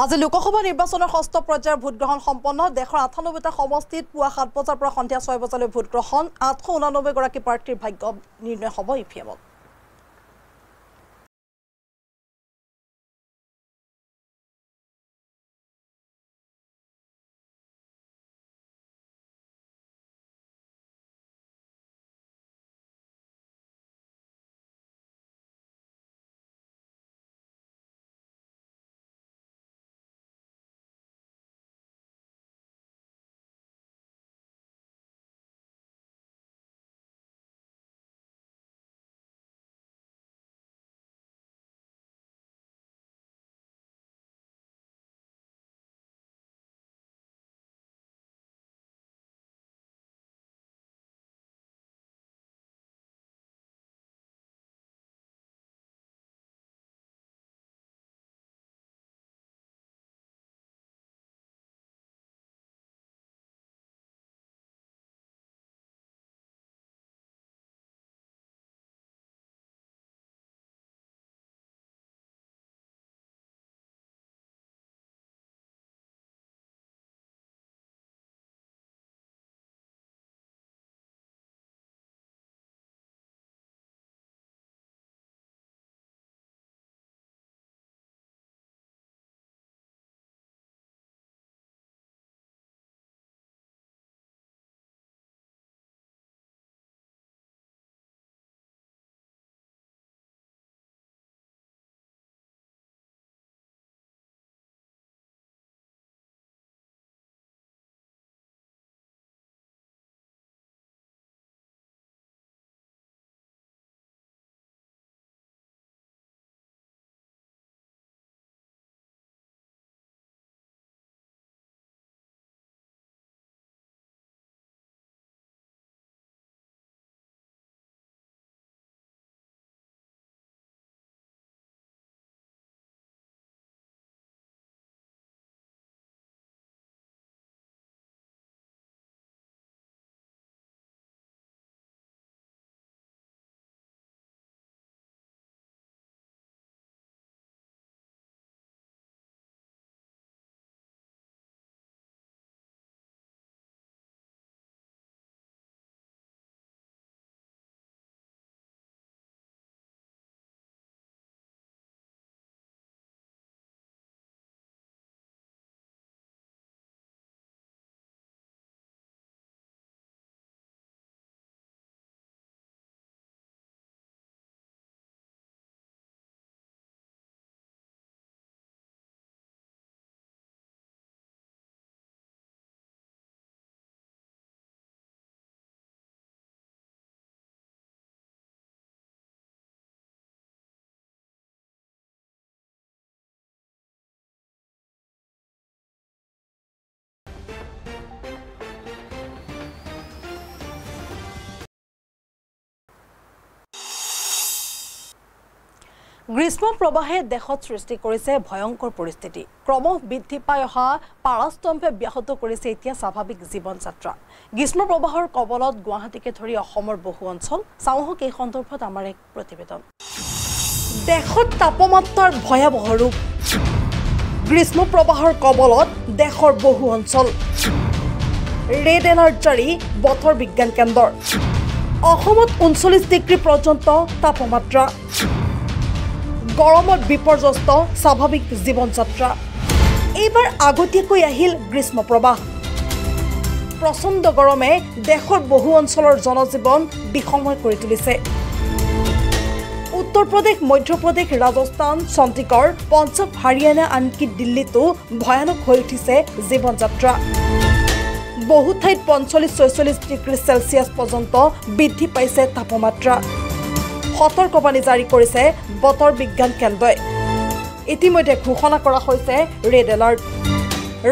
আজি লোকসভা নিৰ্বাচনৰ ষষ্ঠ পৰ্যায়ৰ ভোটগ্ৰহণ সম্পন্ন দেশৰ ৯৮টা সমষ্টিত পুৱা ৭ বজাৰ পৰা সন্ধিয়া ৬ বজালৈ ভোটগ্ৰহণ ৮৮৯ গৰাকী প্ৰাৰ্থীৰ ভাগ্য নিৰ্ণয় হ'ব ইভিএমত। গ্ৰীষ্ম প্ৰবাহে দেশত সৃষ্টি কৰিছে ভয়ংকৰ পৰিস্থিতি ক্ৰমশ বৃদ্ধি পাই অহা পাৰাস্তম্ভে ব্যাহত কৰিছে এতিয়া স্বাভাৱিক জীৱন যাত্ৰা গ্ৰীষ্ম প্ৰবাহৰ কবলত গুৱাহাটীকে ধৰি অসমৰ বহু অঞ্চল চাওহক এই সন্দৰ্ভত আমাৰ এক প্ৰতিবেদন দেশত তাপমাত্ৰাৰ ভয়াৱহ ৰূপ গ্ৰীষ্ম প্ৰবাহৰ কবলত দেশৰ বহু অঞ্চল ৰেড এলাৰ্ট জাৰি বতৰ বিজ্ঞান কেন্দ্ৰৰ অসমত ৩৯ ডিগ্ৰী পৰ্যন্ত তাপমাত্ৰা গৰমত বিপৰ্যস্ত স্বাভাৱিক জীৱন যাত্ৰা এইবাৰ আগতীয়াকৈ আহিল গ্ৰীষ্ম প্ৰবাহ প্ৰচণ্ড গৰমে দেশৰ বহু অঞ্চলৰ জনজীৱন বিসময় কৰি তুলিছে উত্তৰ প্ৰদেশ মধ্যপ্ৰদেশ ৰাজস্থান চণ্ডীগড় পঞ্জাৱ হাৰিয়ানা আনকি দিল্লীতো ভয়ানক হৈ উঠিছে জীৱন যাত্ৰা বহু ঠাইত ৪৫-৪৬ ডিগ্ৰী চেলছিয়াছ পৰ্যন্ত বৃদ্ধি পাইছে তাপমাত্ৰা সতৰ্কবাণী জাৰি কৰিছে বতৰ বিজ্ঞান কেন্দ্ৰই ইতিমধ্যে ঘোষণা কৰা হৈছে ৰেড এলাৰ্ট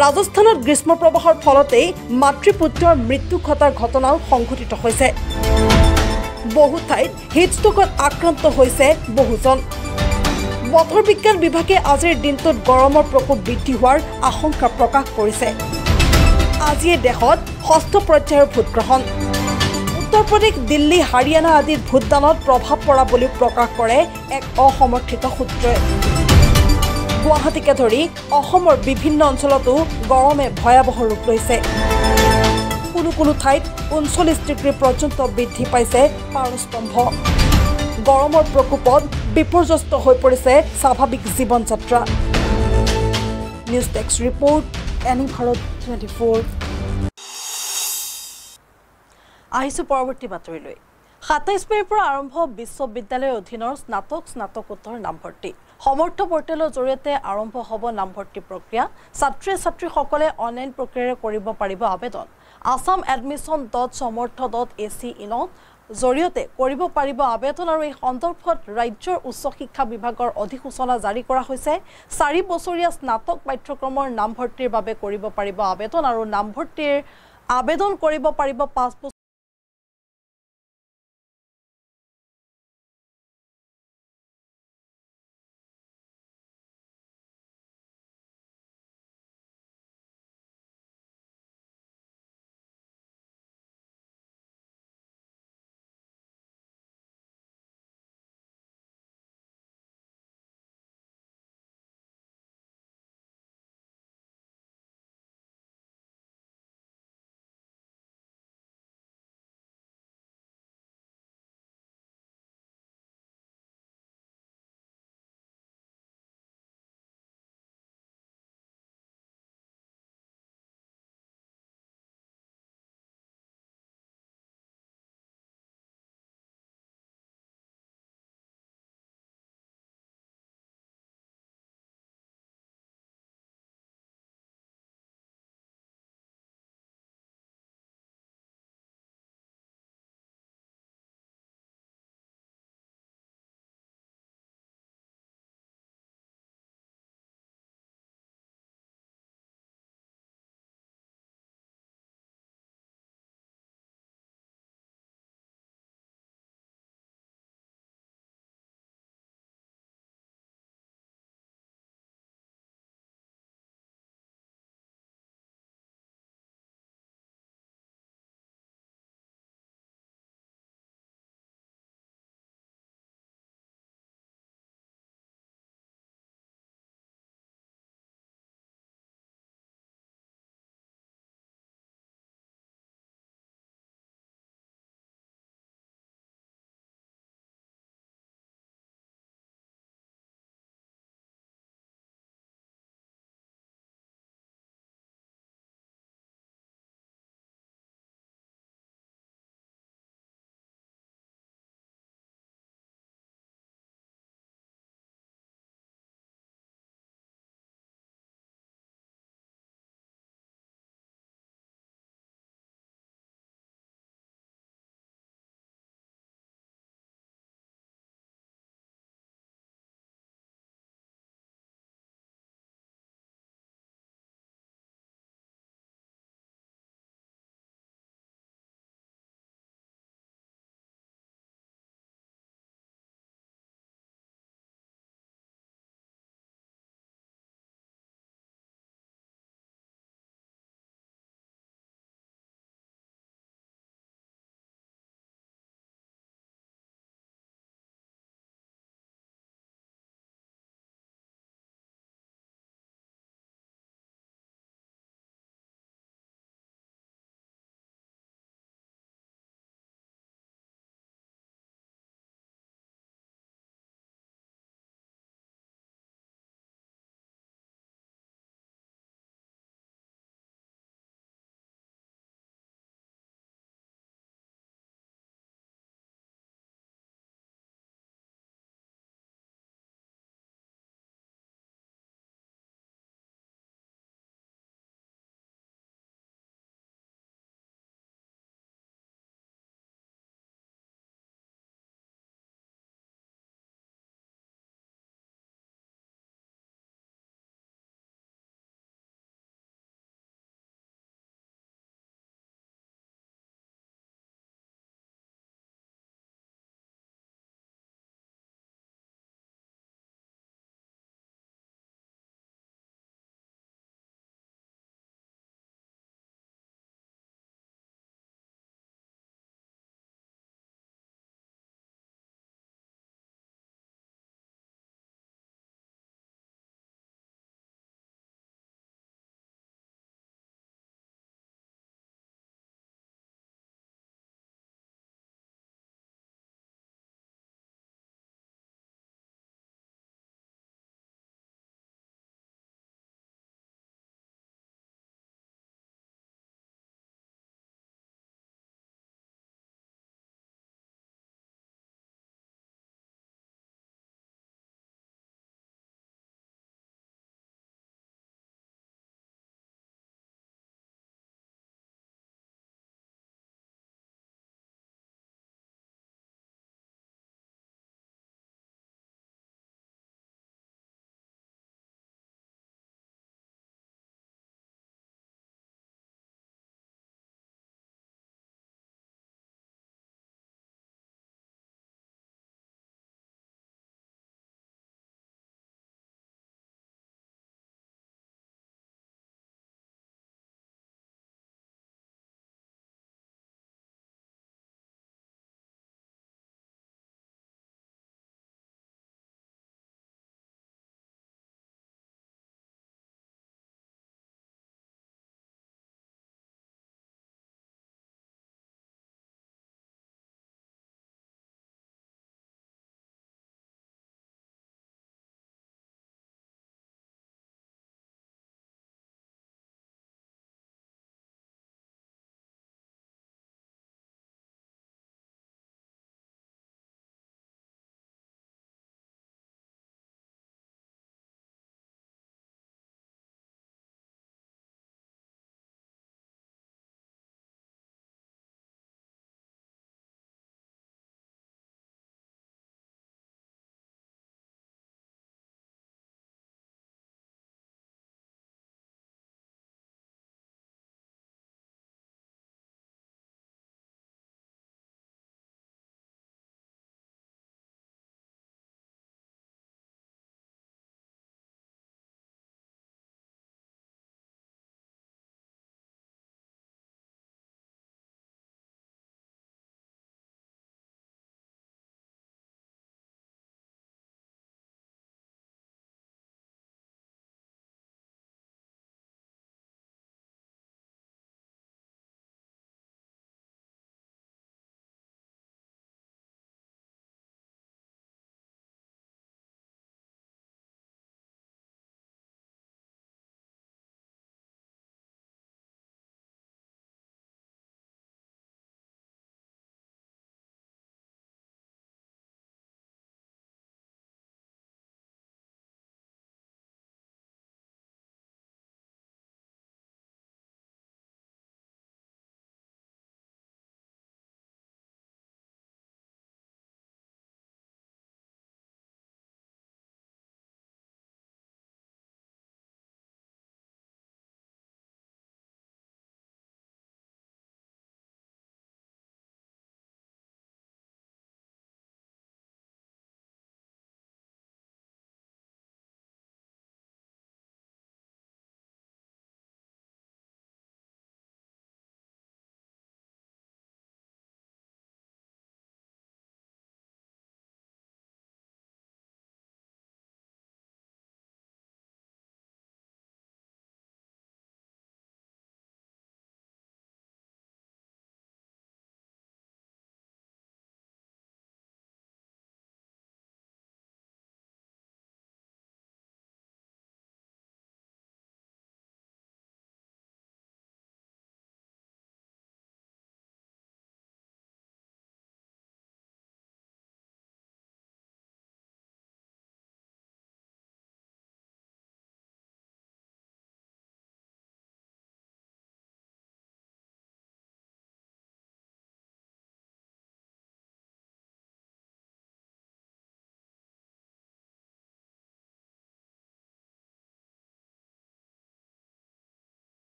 ৰাজস্থানত গ্ৰীষ্ম প্ৰবাহৰ ফলতেই মাতৃপুত্ৰৰ মৃত্যু ঘটাৰ ঘটনাও সংঘটিত হৈছে বহু ঠাইত হিটষ্ট্ৰোকত আক্ৰান্ত হৈছে বহুজন বতৰ বিজ্ঞান বিভাগে আজিৰ দিনটোত গৰমৰ প্ৰকোপ বৃদ্ধি হোৱাৰ আশংকা প্ৰকাশ কৰিছে আজিয়ে দেশত ষষ্ঠ পৰ্যায়ৰ ভোটগ্ৰহণ উত্তৰ প্ৰদেশ দিল্লী হাৰিয়ানা আদিৰ ভোটদানত প্ৰভাৱ পৰা বুলি প্ৰকাশ কৰে এক অসমৰ্থিত সূত্ৰই গুৱাহাটীকে ধৰি অসমৰ বিভিন্ন অঞ্চলতো গৰমে ভয়াৱহ ৰূপ লৈছে কোনো ঠাইত ৩৯ ডিগ্ৰী পৰ্যন্ত বৃদ্ধি পাইছে পাৰস্তম্ভ গৰমৰ প্ৰকোপত বিপৰ্যস্ত হৈ পৰিছে স্বাভাৱিক জীৱন যাত্ৰা নিউজ ডেস্ক ৰিপৰ্ট এনি ভাৰত 24 আহিছো পৰৱৰ্তী বাতৰিলৈ ২৭ মেৰ পৰা আৰম্ভ বিশ্ববিদ্যালয়ৰ অধীনৰ স্নাতকোত্তৰ নামভৰ্তি সমৰ্থ পৰ্টেলৰ জৰিয়তে আৰম্ভ হ'ব নামভৰ্তি প্ৰক্ৰিয়া ছাত্ৰীসকলে অনলাইন প্ৰক্ৰিয়াৰে কৰিব পাৰিব আবেদন assam.admission.samortha.ac ইনত জৰিয়তে কৰিব পাৰিব আবেদন আৰু এই সন্দৰ্ভত ৰাজ্যৰ উচ্চ শিক্ষা বিভাগৰ অধিসূচনা জাৰি কৰা হৈছে ৪ বছৰীয়া স্নাতক পাঠ্যক্ৰমৰ নামভৰ্তিৰ বাবে কৰিব পাৰিব আবেদন আৰু নামভৰ্তিৰ আবেদন কৰিব পাৰিব ৫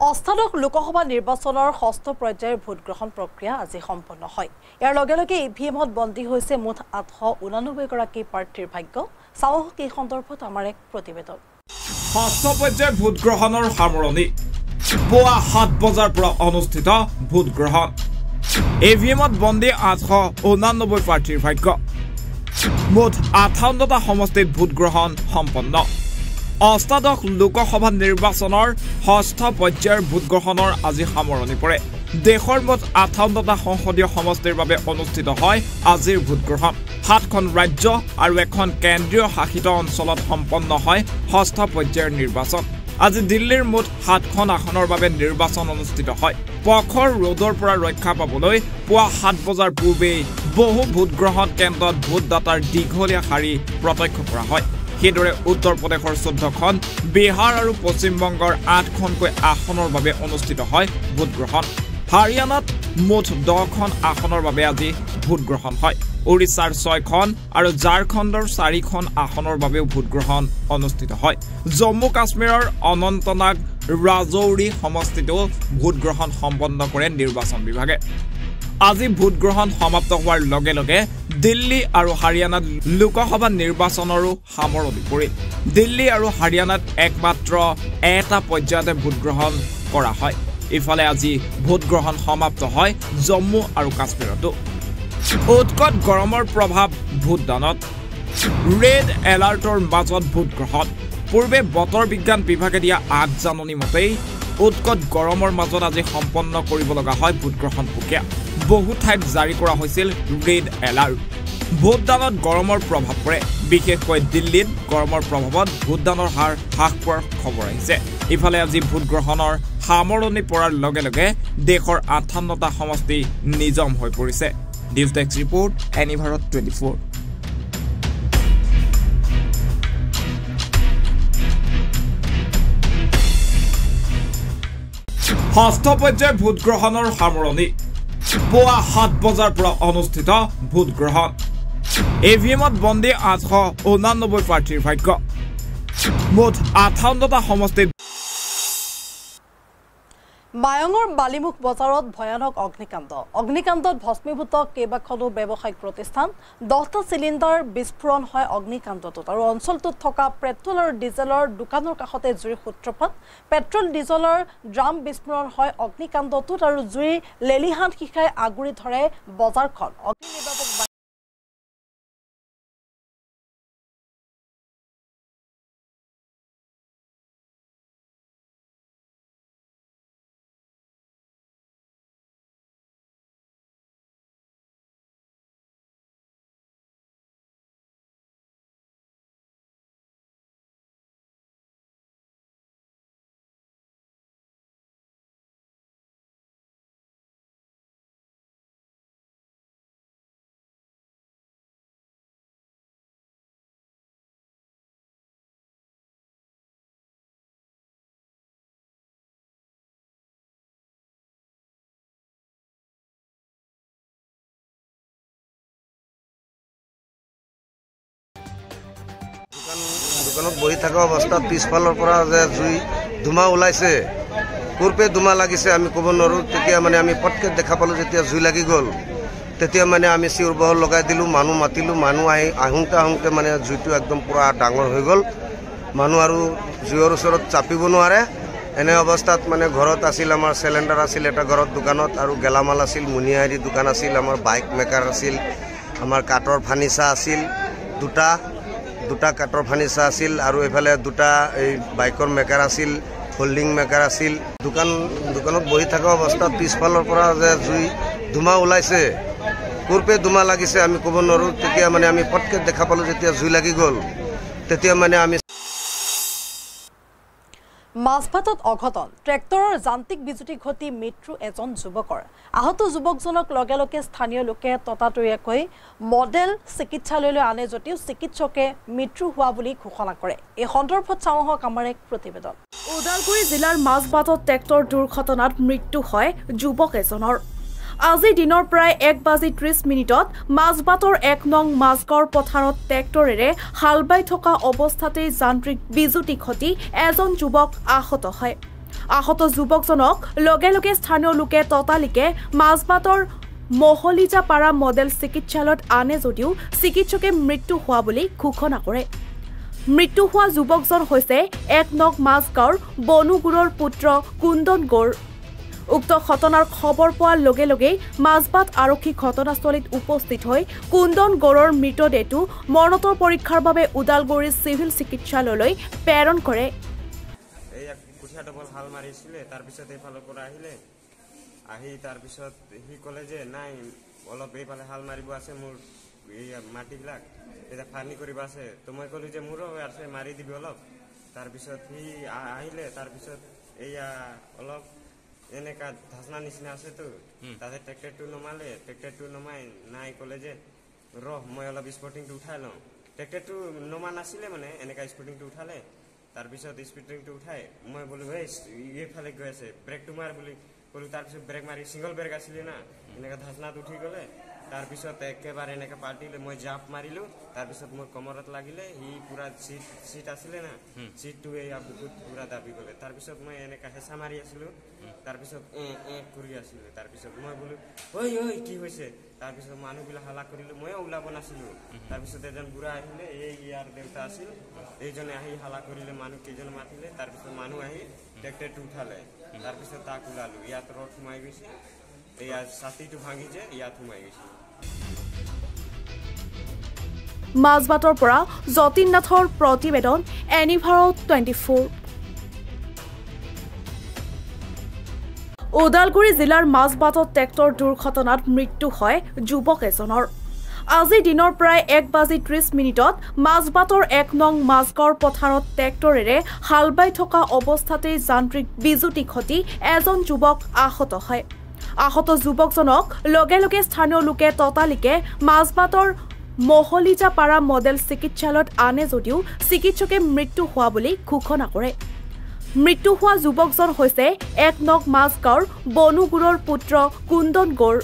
অষ্টাদশ লোকসভা নিৰ্বাচনৰ ষষ্ঠ পৰ্যায়ৰ ভোট গ্ৰহণ প্ৰক্ৰিয়া আজি সম্পন্ন হয়। ইয়াৰ লগে লগে ইভিএমত বন্দী হৈছে মুঠ 889 গৰাকী প্ৰাৰ্থীৰ ভাগ্য। চাওক এই সন্দৰ্ভত আমাৰ এক প্ৰতিবেদন। ষষ্ঠ পৰ্যায়ৰ ভোট গ্ৰহণৰ সামৰণি পুৱা 7 বজাৰ পৰা অনুষ্ঠিত ভোট গ্ৰহণ। ইভিএমত বন্দী 889 প্ৰাৰ্থীৰ ভাগ্য। মুঠ 58টা সমষ্টিত ভোট গ্ৰহণ সম্পন্ন। অষ্টাদশ লোকসভা নিৰ্বাচনৰ ষষ্ঠ পৰ্যায়ৰ ভোট গ্ৰহণৰ আজি সামৰণি পৰে। দেশৰ মুঠ 58টা সংসদীয় সমষ্টিৰ বাবে অনুষ্ঠিত হয় আজিৰ ভোট গ্ৰহণ। 7খন ৰাজ্য আৰু এখন কেন্দ্ৰীয় শাসিত অঞ্চলত সম্পন্ন হয় ষষ্ঠ পৰ্যায়ৰ নিৰ্বাচন। আজি দিল্লীৰ মুঠ 7খন আসনৰ বাবে নিৰ্বাচন অনুষ্ঠিত হয়। প্ৰখৰ ৰ'দৰ পৰা ৰক্ষা পাবলৈ পুৱা 7 বজাৰ পূৰ্বেই বহু ভোট গ্ৰহণ কেন্দ্ৰত ভোটদাতাৰ দীঘলীয়া শাৰী প্ৰত্যক্ষ কৰা হয়। সেইদৰে উত্তৰ প্ৰদেশৰ 14খন, বিহাৰ আৰু পশ্চিমবংগৰ 8খনকৈ আসনৰ বাবে অনুষ্ঠিত হয় ভোট গ্ৰহণ। হাৰিয়ানাত মুঠ 10খন আসনৰ বাবে আজি ভোট গ্ৰহণ হয়। ওড়িশাৰ 6খন আৰু ঝাৰখণ্ডৰ 4খন আসনৰ বাবেও ভোট গ্ৰহণ অনুষ্ঠিত হয়। জম্মু কাশ্মীৰৰ অনন্তনাগ ৰাজৌৰি সমষ্টিতো ভোট গ্ৰহণ সম্পন্ন কৰে নিৰ্বাচন বিভাগে। আজি ভোট গ্ৰহণ সমাপ্ত হোৱাৰ লগে লগে দিল্লী আৰু হাৰিয়ানাত লোকসভা নিৰ্বাচনৰো সামৰণি পৰিল। দিল্লী আৰু হাৰিয়ানাত একমাত্ৰ এটা পৰ্যায়তে ভোট গ্ৰহণ কৰা হয়। ইফালে আজি ভোট গ্ৰহণ সমাপ্ত হয় জম্মু আৰু কাশ্মীৰতো। উৎকট গৰমৰ প্ৰভাৱ ভোটদানত। ৰেড এলাৰ্টৰ মাজত ভোট গ্ৰহণ। পূৰ্বে বতৰ বিজ্ঞান বিভাগে দিয়া আগজাননী মতেই উৎকট গৰমৰ মাজত আজি সম্পন্ন কৰিব লগা হয় ভোট গ্ৰহণ প্ৰক্ৰিয়া। বহু ঠাইত জাৰি কৰা হৈছিল ৰেড এলাৰ্ট। ভোটদানত গৰমৰ প্ৰভাৱ পৰে। বিশেষকৈ দিল্লীত গৰমৰ প্ৰভাৱত ভোটদানৰ হাৰ হ্ৰাস পোৱাৰ খবৰ আহিছে। ইফালে আজি ভোট গ্ৰহণৰ সামৰণি পৰাৰ লগে লগে দেশৰ 58টা সমষ্টি নিজম হৈ পৰিছে। নিউজ ডেস্ক ৰিপৰ্ট, এনি ভাৰত 24। ষষ্ঠ পৰ্যায়ৰ ভোট গ্ৰহণৰ সামৰণি পুৱা 7 বজাৰ পৰা অনুষ্ঠিত ভোট গ্ৰহণ। ইভিএমত বন্দী 889 প্ৰাৰ্থীৰ ভাগ্য। মুঠ 58টা সমষ্টিত। মায়ঙৰ বালিমুখ বজাৰত ভয়ানক অগ্নিকাণ্ডত ভস্মীভূত কেইবাখনো ব্যৱসায়িক প্ৰতিষ্ঠান। 10টা চিলিণ্ডাৰ বিস্ফোৰণ হয় অগ্নিকাণ্ডটোত আৰু অঞ্চলটোত থকা পেট্ৰল আৰু ডিজেলৰ দোকানৰ কাষতে জুইৰ সূত্ৰপাত। পেট্ৰল ডিজেলৰ ড্ৰাম বিস্ফোৰণ হয় অগ্নিকাণ্ডটোত আৰু জুইৰ লেলিহান শিখাই আগুৰি ধৰে বজাৰখন। অগ্নিনিৰ্বাপক দোকানত বহি থকা অৱস্থাত পিছফালৰ পৰা যে জুই ধুমা ওলাইছে, কোৰপে ধুমা লাগিছে আমি ক'ব নোৱাৰোঁ। তেতিয়া মানে আমি পটকে দেখা পালোঁ যেতিয়া জুই লাগি গ'ল, তেতিয়া মানে আমি চিঞৰ বাখৰ লগাই দিলোঁ, মানুহ মাতিলোঁ। মানুহ আহোঁতে মানে জুইটো একদম পূৰা ডাঙৰ হৈ গ'ল। মানুহ আৰু জুইৰ ওচৰত চাপিব নোৱাৰে। এনে অৱস্থাত মানে ঘৰত আছিল, আমাৰ চিলিণ্ডাৰ আছিল এটা ঘৰত, দোকানত আৰু গেলামাল আছিল, মুনিয়াৰী দোকান আছিল, আমাৰ বাইক মেকাৰ আছিল, আমাৰ কাঠৰ ফাৰ্নিচাৰ আছিল, দুটা কাঠৰ ফাৰ্নিচাৰ আছিল আৰু এইফালে দুটা এই বাইকৰ মেকাৰ আছিল, হোল্ডিং মেকাৰ আছিল। দোকানত বহি থকা অৱস্থাত পিছফালৰ পৰা যে জুই ধুমা ওলাইছে, কোৰপে ধুমা লাগিছে আমি ক'ব নোৱাৰোঁ। তেতিয়া মানে আমি পটকে দেখা পালোঁ যেতিয়া জুই লাগি গ'ল, তেতিয়া মানে আমি মাছভাতত অঘটন। ট্ৰেক্টৰৰ যান্ত্ৰিক বিজুতি ঘটি মৃত্যু এজন যুৱকৰ। আহত যুৱকজনক লগে লগে স্থানীয় লোকে ততাতৈয়াকৈ মডেল চিকিৎসালয়লৈ আনে যদিও চিকিৎসকে মৃত্যু হোৱা বুলি ঘোষণা কৰে। এই সন্দৰ্ভত চাওঁহক আমাৰ এক প্ৰতিবেদন। ওদালগুৰি জিলাৰ মাছভাতত ট্ৰেক্টৰ দুৰ্ঘটনাত মৃত্যু হয় যুৱক এজনৰ। আজি দিনৰ প্ৰায় 1:30 মাছভাতৰ 1 নং মাছগাঁৱৰ পথাৰত ট্ৰেক্টৰেৰে হাল বাই থকা অৱস্থাতেই যান্ত্ৰিক বিজুতি ঘটি এজন যুৱক আহত হয়। আহত যুৱকজনক লগে লগে স্থানীয় লোকে ততালিকে মাজবাটৰ মহলিজাপাৰা মডেল চিকিৎসালয়ত আনে যদিও চিকিৎসকে মৃত্যু হোৱা বুলি ঘোষণা কৰে। মৃত্যু হোৱা যুৱকজন হৈছে ১ নং মাজগাঁৱৰ বনুগুৰৰ পুত্ৰ কুন্দন গৌৰ। উক্ত ঘটনাৰ খবৰ পোৱাৰ লগে লগেই মাজবাট আৰক্ষী ঘটনাস্থলীত উপস্থিত হৈ কুন্দন গৌৰৰ মৃতদেহটো মৰণোত্তৰ পৰীক্ষাৰ বাবে ওদালগুৰি চিভিল চিকিৎসালয়লৈ প্ৰেৰণ কৰে। হাল মাৰিছিলে তাৰপিছত এইফালৰ পৰা আহি তাৰপিছত সি ক'লে যে নাই অলপ এইফালে হাল মাৰিব আছে মোৰ এই মাটিবিলাক এতিয়া ফাৰ্নি কৰিব আছে তো মই ক'লো যে মোৰো আছে মাৰি দিবি অলপ তাৰপিছত সি আহিলে তাৰপিছত এয়া অলপ এনেকা ধাচনা নিচিনা আছে তো তাতে ট্ৰেক্টৰটো নমালে ট্ৰেক্টৰটো নমাই নাই ক'লে যে মই অলপ স্পৰ্টিংটো উঠাই লওঁ ট্ৰেক্টৰটো নমা নাছিলে মানে এনেকা স্পৰ্টিংটো উঠালে তাৰপিছত স্পৰ্টিংটো উঠাই মই বোলো এইফালে গৈ আছে ব্ৰেকটো মাৰ বুলি ক'লো তাৰপিছত ব্ৰেক মাৰি ছিংগল ব্ৰেক আছিলে না এনেকা ধাচনাত উঠি গ'লে তাৰপিছত একেবাৰে এনেকা পাল্টিলে মই জাপ মাৰিলোঁ তাৰপিছত মোৰ কমৰত লাগিলে সি পুৰা চিট আছিলে না চিটটো এয়া বুকুত পুৰা দাবি গ'লে তাৰপিছত মই এনেকা হেঁচা মাৰি আছিলোঁ তাৰপিছত কৰি আছিলোঁ তাৰপিছত মই বোলো ঐ কি হৈছে তাৰপিছত মানুহবিলাক হালা কৰিলোঁ ময়ো ওলাব নাছিলোঁ তাৰপিছত এজন বুঢ়া আহিলে ইয়াৰ দেউতা আছিল এইজনে আহি হালা কৰিলে মানুহ কেইজন মাতিলে তাৰপিছত মানুহ আহি ট্ৰেক্টৰটো উঠালে তাৰপিছত তাক ওলালোঁ ইয়াত ৰড সোমাই গৈছে ইয়াৰ ছাতিটো ভাঙি যে ইয়াত সোমাই গৈছে। মাজবাটৰ পৰা যতীন নাথৰ প্ৰতিবেদন এনিভাৰো 24। ওদালগুৰি জিলাৰ মাজবাটত ট্ৰেক্টৰ দুৰ্ঘটনাত মৃত্যু হয় যুৱক এজনৰ। আজি দিনৰ প্ৰায় 1:30 মাজবাটৰ 1 নং মাজগাঁৱৰ পথাৰত ট্ৰেক্টৰেৰে হাল বাই থকা অৱস্থাতেই যান্ত্ৰিক বিজুতি ঘটি এজন যুৱক আহত হয়। আহত যুৱকজনক লগে লগে স্থানীয় লোকে ততালিকে মাজবাটৰ মহলিজাপাৰা মডেল চিকিৎসালয়ত আনে যদিও চিকিৎসকে মৃত্যু হোৱা বুলি ঘোষণা কৰে। মৃত্যু হোৱা যুৱকজন হৈছে 1 নং মাজগাঁৱৰ বনুগুৰৰ পুত্ৰ কুন্দন গৌৰ।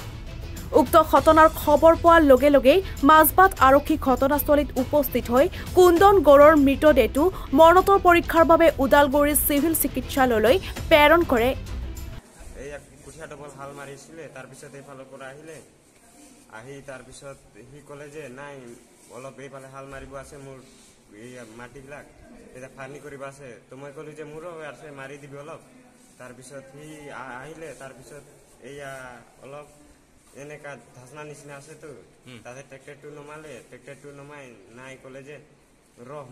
উক্ত ঘটনাৰ খবৰ পোৱাৰ লগে লগেই মাজবাট আৰক্ষী ঘটনাস্থলীত উপস্থিত হৈ কুন্দন গৌৰৰ মৃতদেহটো মৰণোত্তৰ পৰীক্ষাৰ বাবে ওদালগুৰি চিভিল চিকিৎসালয়লৈ প্ৰেৰণ কৰে। হাল মাৰিছিলে তাৰপিছত এইফালৰ পৰা আহি তাৰপিছত সি ক'লে যে নাই অলপ এইফালে হাল মাৰিব আছে মোৰ এই মাটিবিলাক এতিয়া ফাৰ্নি কৰিব আছে তো মই ক'লো যে মোৰো আছে মাৰি দিবি অলপ তাৰপিছত সি আহিলে তাৰপিছত এয়া অলপ এনেকা ধাচনা নিচিনা আছে তো তাতে ট্ৰেক্টৰটো নমালে ট্ৰেক্টৰটো নমাই নাই ক'লে যে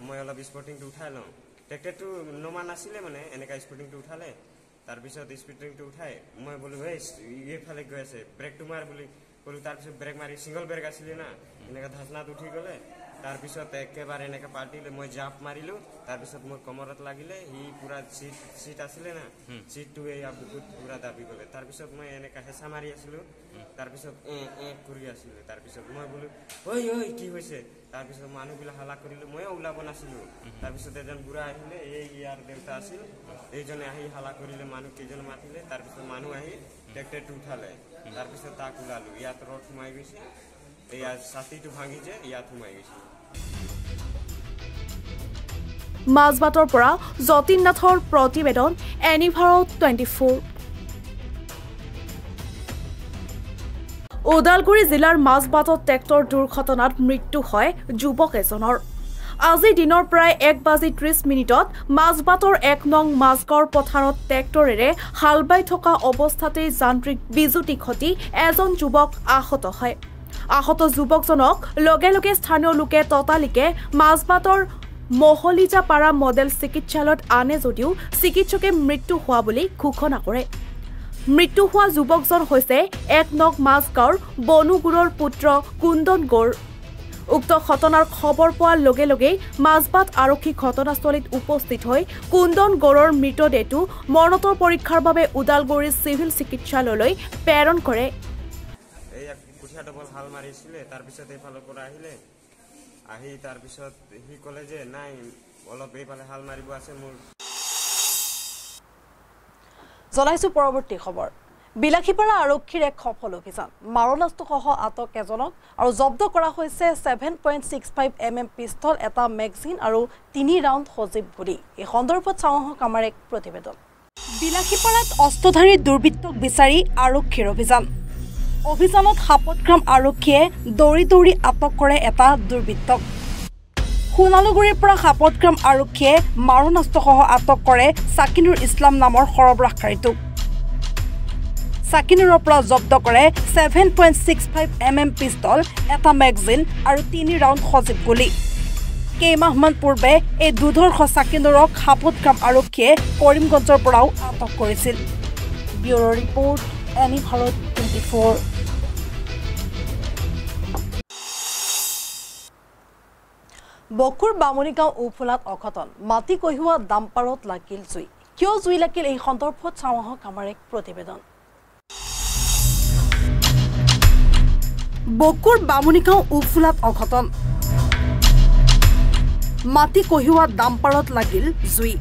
মই অলপ স্পৰ্টিংটো উঠাই লওঁ ট্ৰেক্টৰটো নমা নাছিলে মানে এনেকা স্পৰ্টিংটো উঠালে তাৰপিছত স্পৰ্টিংটো উঠাই মই বোলো এইফালে গৈ আছে ব্ৰেকটো মাৰ বুলি ক'লো তাৰপিছত ব্ৰেক মাৰি ছিংগল ব্ৰেক আছিলে না এনেকা ধাচনাত উঠি গ'লে তাৰপিছত একেবাৰে এনেকা পাল্টিলে মই জাপ মাৰিলোঁ তাৰপিছত মোৰ কমৰত লাগিলে সি পুৰা চিট আছিলে না চিটটো এয়া বুকুত পুৰা দাবি গ'লে তাৰপিছত মই এনেকা হেঁচা মাৰি আছিলোঁ তাৰপিছত কৰি আছিলোঁ তাৰপিছত মই বোলো ঐ কি হৈছে তাৰপিছত মানুহবিলাক হালা কৰিলোঁ ময়ো ওলাব নাছিলোঁ তাৰপিছত এজন বুঢ়া আহিলে ইয়াৰ দেউতা আছিল এইজনে আহি হালা কৰিলে মানুহ কেইজন মাতিলে তাৰপিছত মানুহ আহি ট্ৰেক্টৰটো উঠালে তাৰপিছত তাক ওলালোঁ ইয়াত ৰড সোমাই গৈছে ইয়াৰ ছাতিটো ভাঙি যে ইয়াত সোমাই গৈছে। মাজবাটৰ পৰা যতীন নাথৰ প্ৰতিবেদন এনিভাৰো 24। ওদালগুৰি জিলাৰ মাজবাটত ট্ৰেক্টৰ দুৰ্ঘটনাত মৃত্যু হয় যুৱক এজনৰ। আজি দিনৰ প্ৰায় 1:30 মাজবাটৰ 1 নং মাজগাঁৱৰ পথাৰত ট্ৰেক্টৰেৰে হাল বাই থকা অৱস্থাতেই যান্ত্ৰিক বিজুতি ঘটি এজন যুৱক আহত হয়। আহত যুৱকজনক লগে লগে স্থানীয় লোকে ততালিকে মাজবাটৰ মহলিজাপাৰা মডেল চিকিৎসালয়ত আনে যদিও চিকিৎসকে মৃত্যু হোৱা বুলি ঘোষণা কৰে। মৃত্যু হোৱা যুৱকজন হৈছে 1 নং মাজগাঁৱৰ বনুগুৰৰ পুত্ৰ কুন্দন গৌৰ। উক্ত ঘটনাৰ খবৰ পোৱাৰ লগে লগেই মাজবাট আৰক্ষী ঘটনাস্থলীত উপস্থিত হৈ কুন্দন গৌৰৰ মৃতদেহটো মৰণোত্তৰ পৰীক্ষাৰ বাবে ওদালগুৰি চিভিল চিকিৎসালয়লৈ প্ৰেৰণ কৰে। হাল মাৰিছিলে তাৰপিছত এইফালৰ পৰা আহি তাৰপিছত সি ক'লে যে নাই অলপ এইফালে হাল মাৰিব আছে মোৰ। জনাইছো পৰৱৰ্তী খবৰ। বিলাসীপাৰা আৰক্ষীৰ এক সফল অভিযান মাৰণাস্ত্ৰসহ আটক এজনক আৰু জব্দ কৰা হৈছে 7.65 mm পিস্তল, এটা মেগজিন আৰু 3 ৰাউণ্ড সজীৱ গুলী। এই সন্দৰ্ভত চাওঁ আহক আমাৰ এক প্ৰতিবেদন। বিলাসীপাৰাত অস্ত্ৰধাৰী দুৰ্বৃত্তক বিচাৰি আৰক্ষীৰ অভিযান। অভিযানত সাপতগ্ৰাম আৰক্ষীয়ে দৌৰি দৌৰি আটক কৰে এটা দুৰ্বৃত্তক। সোণালুগুৰিৰ পৰা সাপতগ্ৰাম আৰক্ষীয়ে মাৰণাস্ত্ৰসহ আটক কৰে ছাকিনুৰ ইছলাম নামৰ সৰবৰাহকাৰীটোক। ছাকিনুৰৰ পৰা জব্দ কৰে 7.65 mm পিষ্টল, এটা মেগজিন আৰু 3 ৰাউণ্ড সজীৱ গুলী। কেইমাহমান পূৰ্বে এই দুধৰ্ষ ছাকিনুৰক সাপতগ্ৰাম আৰক্ষীয়ে কৰিমগঞ্জৰ পৰাও আটক কৰিছিল। ব্যুৰ' ৰিপৰ্ট, এনি ভাৰত 24। বকুৰ বামুণীগাঁও উফুলাত অঘটন, মাটি কঢ়িওৱা ডাম্পাৰত লাগিল জুই। কিয় জুই লাগিল এই সন্দৰ্ভত চাওঁ আহক আমাৰ এক প্ৰতিবেদন। বকুৰ বামুণীগাঁও উফুলাত অঘটন, মাটি কঢ়িওৱা ডাম্পাৰত লাগিল জুই।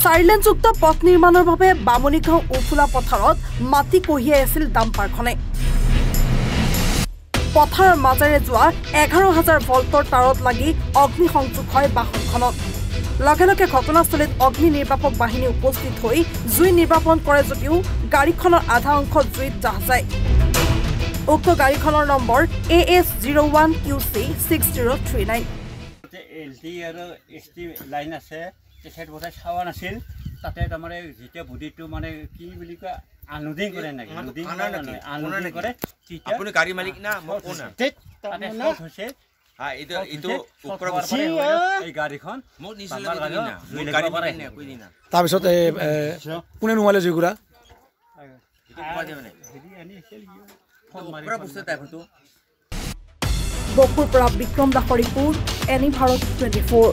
4-লেনযুক্ত পথ নিৰ্মাণৰ বাবে বামুণীগাঁও উফুলা পথাৰত মাটি কঢ়িয়াই আছিল ডাম্পাৰখনে। পথাৰৰ মাজেৰে যোৱা 11,000 ভল্টৰ তাঁৰত লাগি অগ্নিসংযোগ হয় বাহনখনত। লগে লগে ঘটনাস্থলীত অগ্নি নিৰ্বাপক বাহিনী উপস্থিত হৈ জুই নিৰ্বাপন কৰে যদিও গাড়ীখনৰ আধা অংশ জুইত জাহ যায়। উক্ত গাড়ীখনৰ নম্বৰ AS01QC6039। LT আৰু ST লাইন আছে, তেখেত বোধহয় চাৱা নাছিল। তাতে তাৰমানে যেতিয়া বডিটো মানে কি বুলি কয় আনুদিং কৰে নেকি, আনুদিং কৰে। আপুনি গাড়ী মালিক না? মই কোন হৈছে এই গাড়ীখন তাৰপিছত কোনে নুমালে জুইকুৰা? বকুৰ পৰা বিক্ৰম দাসৰ ৰিপৰ্ট, এনি ভাৰত 24।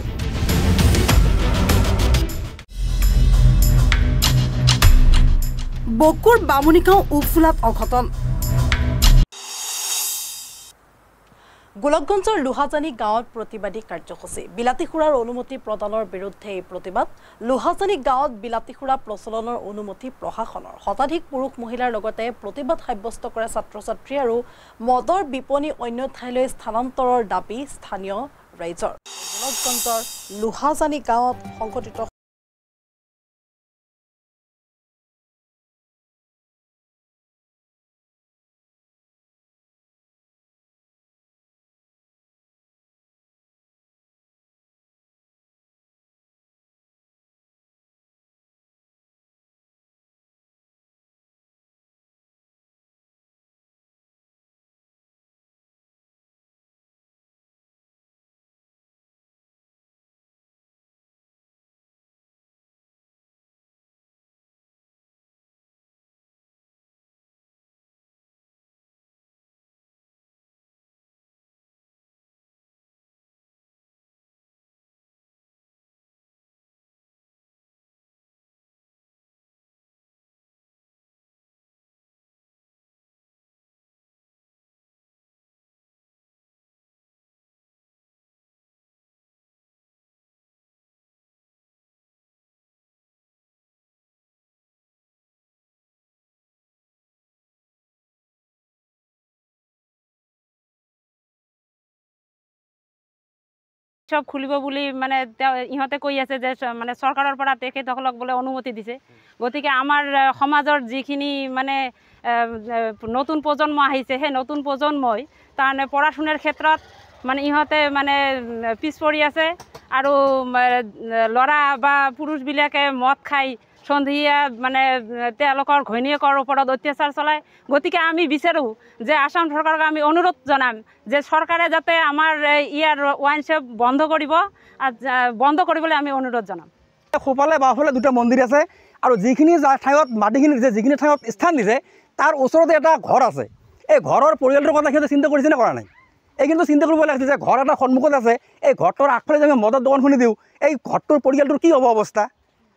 বকুৰ বামুণীগাঁও উফুলাত অঘটন। গোলকগঞ্জৰ লোহাজানী গাঁৱত প্ৰতিবাদী কাৰ্যসূচী। বিলাতী সুৰাৰ অনুমতি প্ৰদানৰ বিৰুদ্ধে এই প্ৰতিবাদ। লোহাজানী গাঁৱত বিলাতী সুৰা প্ৰচলনৰ অনুমতি প্ৰশাসনৰ। শতাধিক পুৰুষ মহিলাৰ লগতে প্ৰতিবাদ সাব্যস্ত কৰে ছাত্ৰ ছাত্ৰী আৰু মদৰ বিপণী অন্য ঠাইলৈ স্থানান্তৰৰ দাবী স্থানীয় ৰাইজৰ। গোলকগঞ্জৰ লোহাজানী গাঁৱত সংঘটিত সব খুলিব বুলি মানে ইহঁতে কৈ আছে যে মানে চৰকাৰৰ পৰা তেখেতসকলক বোলে অনুমতি দিছে। গতিকে আমাৰ সমাজৰ যিখিনি মানে নতুন প্ৰজন্ম আহিছে, সেই নতুন প্ৰজন্মই তাৰমানে পঢ়া শুনাৰ ক্ষেত্ৰত মানে ইহঁতে মানে পিছ পৰি আছে আৰু ল'ৰা বা পুৰুষবিলাকে মদ খাই সন্ধিয়া মানে তেওঁলোকৰ ঘৈণীয়েকৰ ওপৰত অত্যাচাৰ চলায়। গতিকে আমি বিচাৰোঁ যে আসাম চৰকাৰক আমি অনুৰোধ জনাম যে চৰকাৰে যাতে আমাৰ ইয়াৰ ওৱাইন শ্বপ বন্ধ কৰিবলৈ আমি অনুৰোধ জনাম। সোঁফালে বাওঁফালে দুটা মন্দিৰ আছে আৰু যিখিনি ঠাইত মাটিখিনি দিছে, যিখিনি ঠাইত স্থান দিছে তাৰ ওচৰতে এটা ঘৰ আছে। এই ঘৰৰ পৰিয়ালটোৰ কথা সিহঁতে চিন্তা কৰিছে নে কৰা নাই? এই কিন্তু চিন্তা কৰিব লাগিছে যে ঘৰ এটা সন্মুখত আছে, এই ঘৰটোৰ আগফালে যে আমি মদৰ দোকান খুলি দিওঁ, এই ঘৰটোৰ পৰিয়ালটোৰ কি হ'ব অৱস্থা?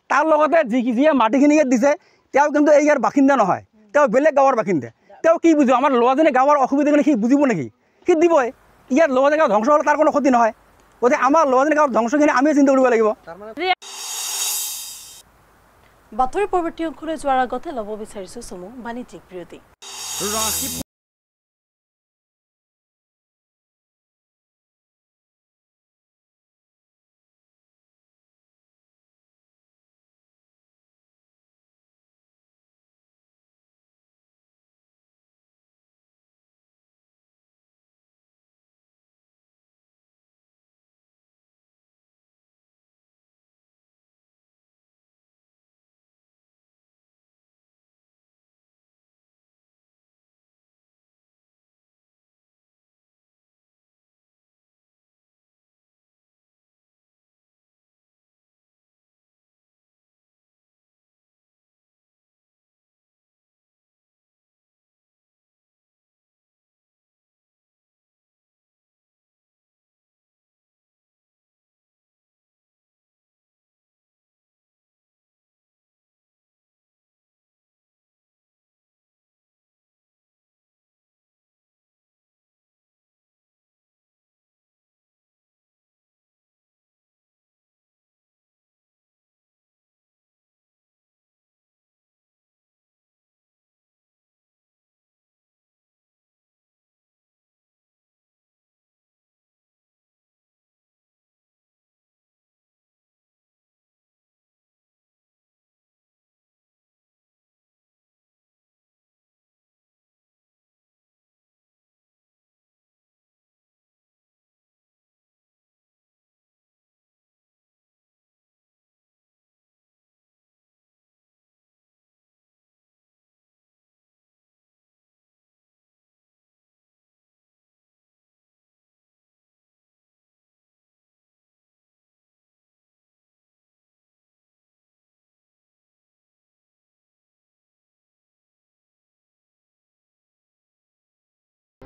তাৰ লগতে যিয়ে মাটিখিনি ইয়াত দিছে তেওঁ কিন্তু এই ইয়াৰ বাসিন্দা নহয়, তেওঁ বেলেগ গাঁৱৰ বাসিন্দা। তেওঁ কি বুজিব? আমাৰ ল'ৰাজনে গাঁৱৰ অসুবিধাখিনি সি বুজিব নেকি? সি দিবই। ইয়াত ল'ৰাজনে গাঁও ধ্বংস হ'লে তাৰ কোনো ক্ষতি নহয়। গতিকে আমাৰ ল'ৰাজনে গাঁৱৰ ধ্বংসখিনি আমিয়ে চিন্তা কৰিব লাগিব। বাতৰি পৰৱৰ্তী অংশলৈ যোৱাৰ আগতে ল'ব বিচাৰিছোঁ চমু বাণিজ্যিক বিৰতি।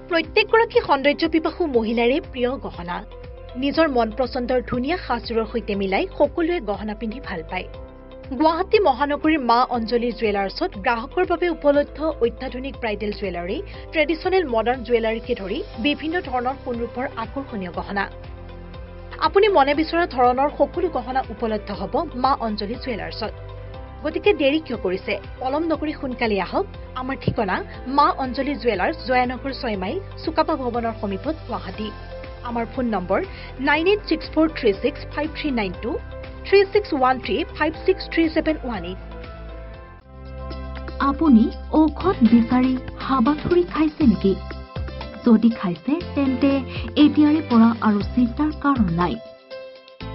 প্ৰত্যেকগৰাকী সৌন্দৰ্য পিপাসু মহিলাৰে প্ৰিয় গহনা নিজৰ মন পছন্দৰ ধুনীয়া সাজযোৰৰ সৈতে মিলাই সকলোৱে গহনা পিন্ধি ভাল পায় গুৱাহাটী মহানগৰীৰ মা অঞ্জলি জুৱেলাৰ্ছত গ্ৰাহকৰ বাবে উপলব্ধ অত্যাধুনিক ব্ৰাইডেল জুৱেলাৰী ট্ৰেডিশ্যনেল মডাৰ্ণ জুৱেলাৰীকে ধৰি বিভিন্ন ধৰণৰ সোণৰূপৰ আকৰ্ষণীয় গহনা আপুনি মনে বিচৰা ধৰণৰ সকলো গহনা উপলব্ধ হ'ব মা অঞ্জলি জুৱেলাৰ্ছত গতিকে দেৰি কিয় কৰিছে পলম নকৰি সোনকালে আহক আমাৰ ঠিকনা মা অঞ্জলি জুৱেলাৰ্ছ জয়ানগৰ 6 মাইল চুকাপা ভৱনৰ সমীপত গুৱাহাটী আমাৰ ফোন নম্বৰ 9864365392 3613563718 আপুনি ঔষধ বিচাৰি হাবাথুৰি খাইছে নেকি যদি খাইছে তেন্তে এতিয়াৰে পৰা আৰু চিন্তাৰ কাৰণ নাই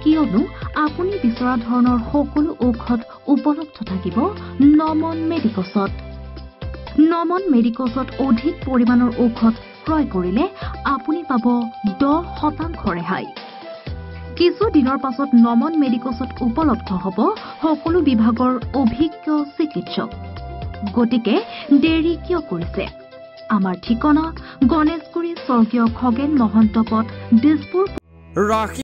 কিয়নো আপুনি বিচৰা ধৰণৰ সকলো ঔষধ উপলব্ধ থাকিব নমন মেডিকছত নমন মেডিকছত অধিক পৰিমাণৰ ঔষধ ক্ৰয় কৰিলে আপুনি পাব 10% ৰেহাই কিছু দিনৰ পাছত নমন মেডিকছত উপলব্ধ হ'ব সকলো বিভাগৰ অভিজ্ঞ চিকিৎসক গতিকে দেৰি কিয় কৰিছে আমাৰ ঠিকনা গণেশগুৰি স্বৰ্গীয় খগেন মহন্ত পথ দিছপুৰ ৰাখি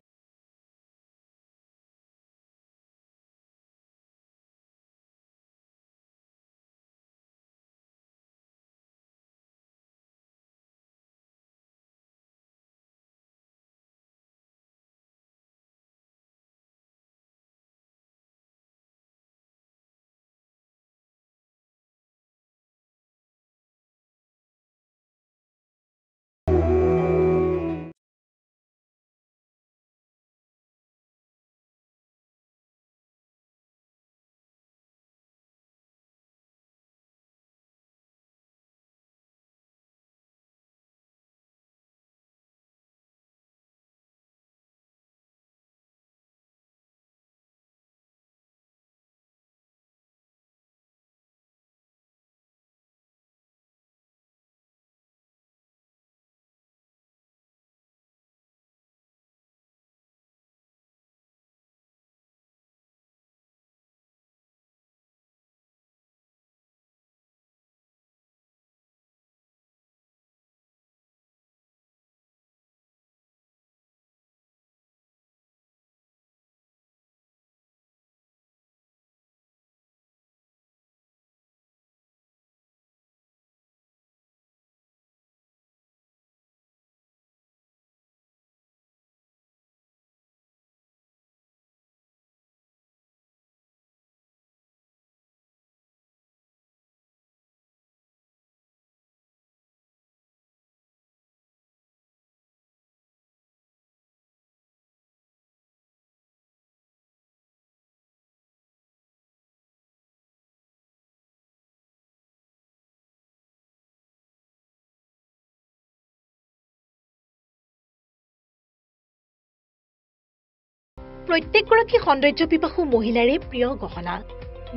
প্ৰত্যেকগৰাকী সৌন্দৰ্য পিপাসু মহিলাৰে প্ৰিয় গহনা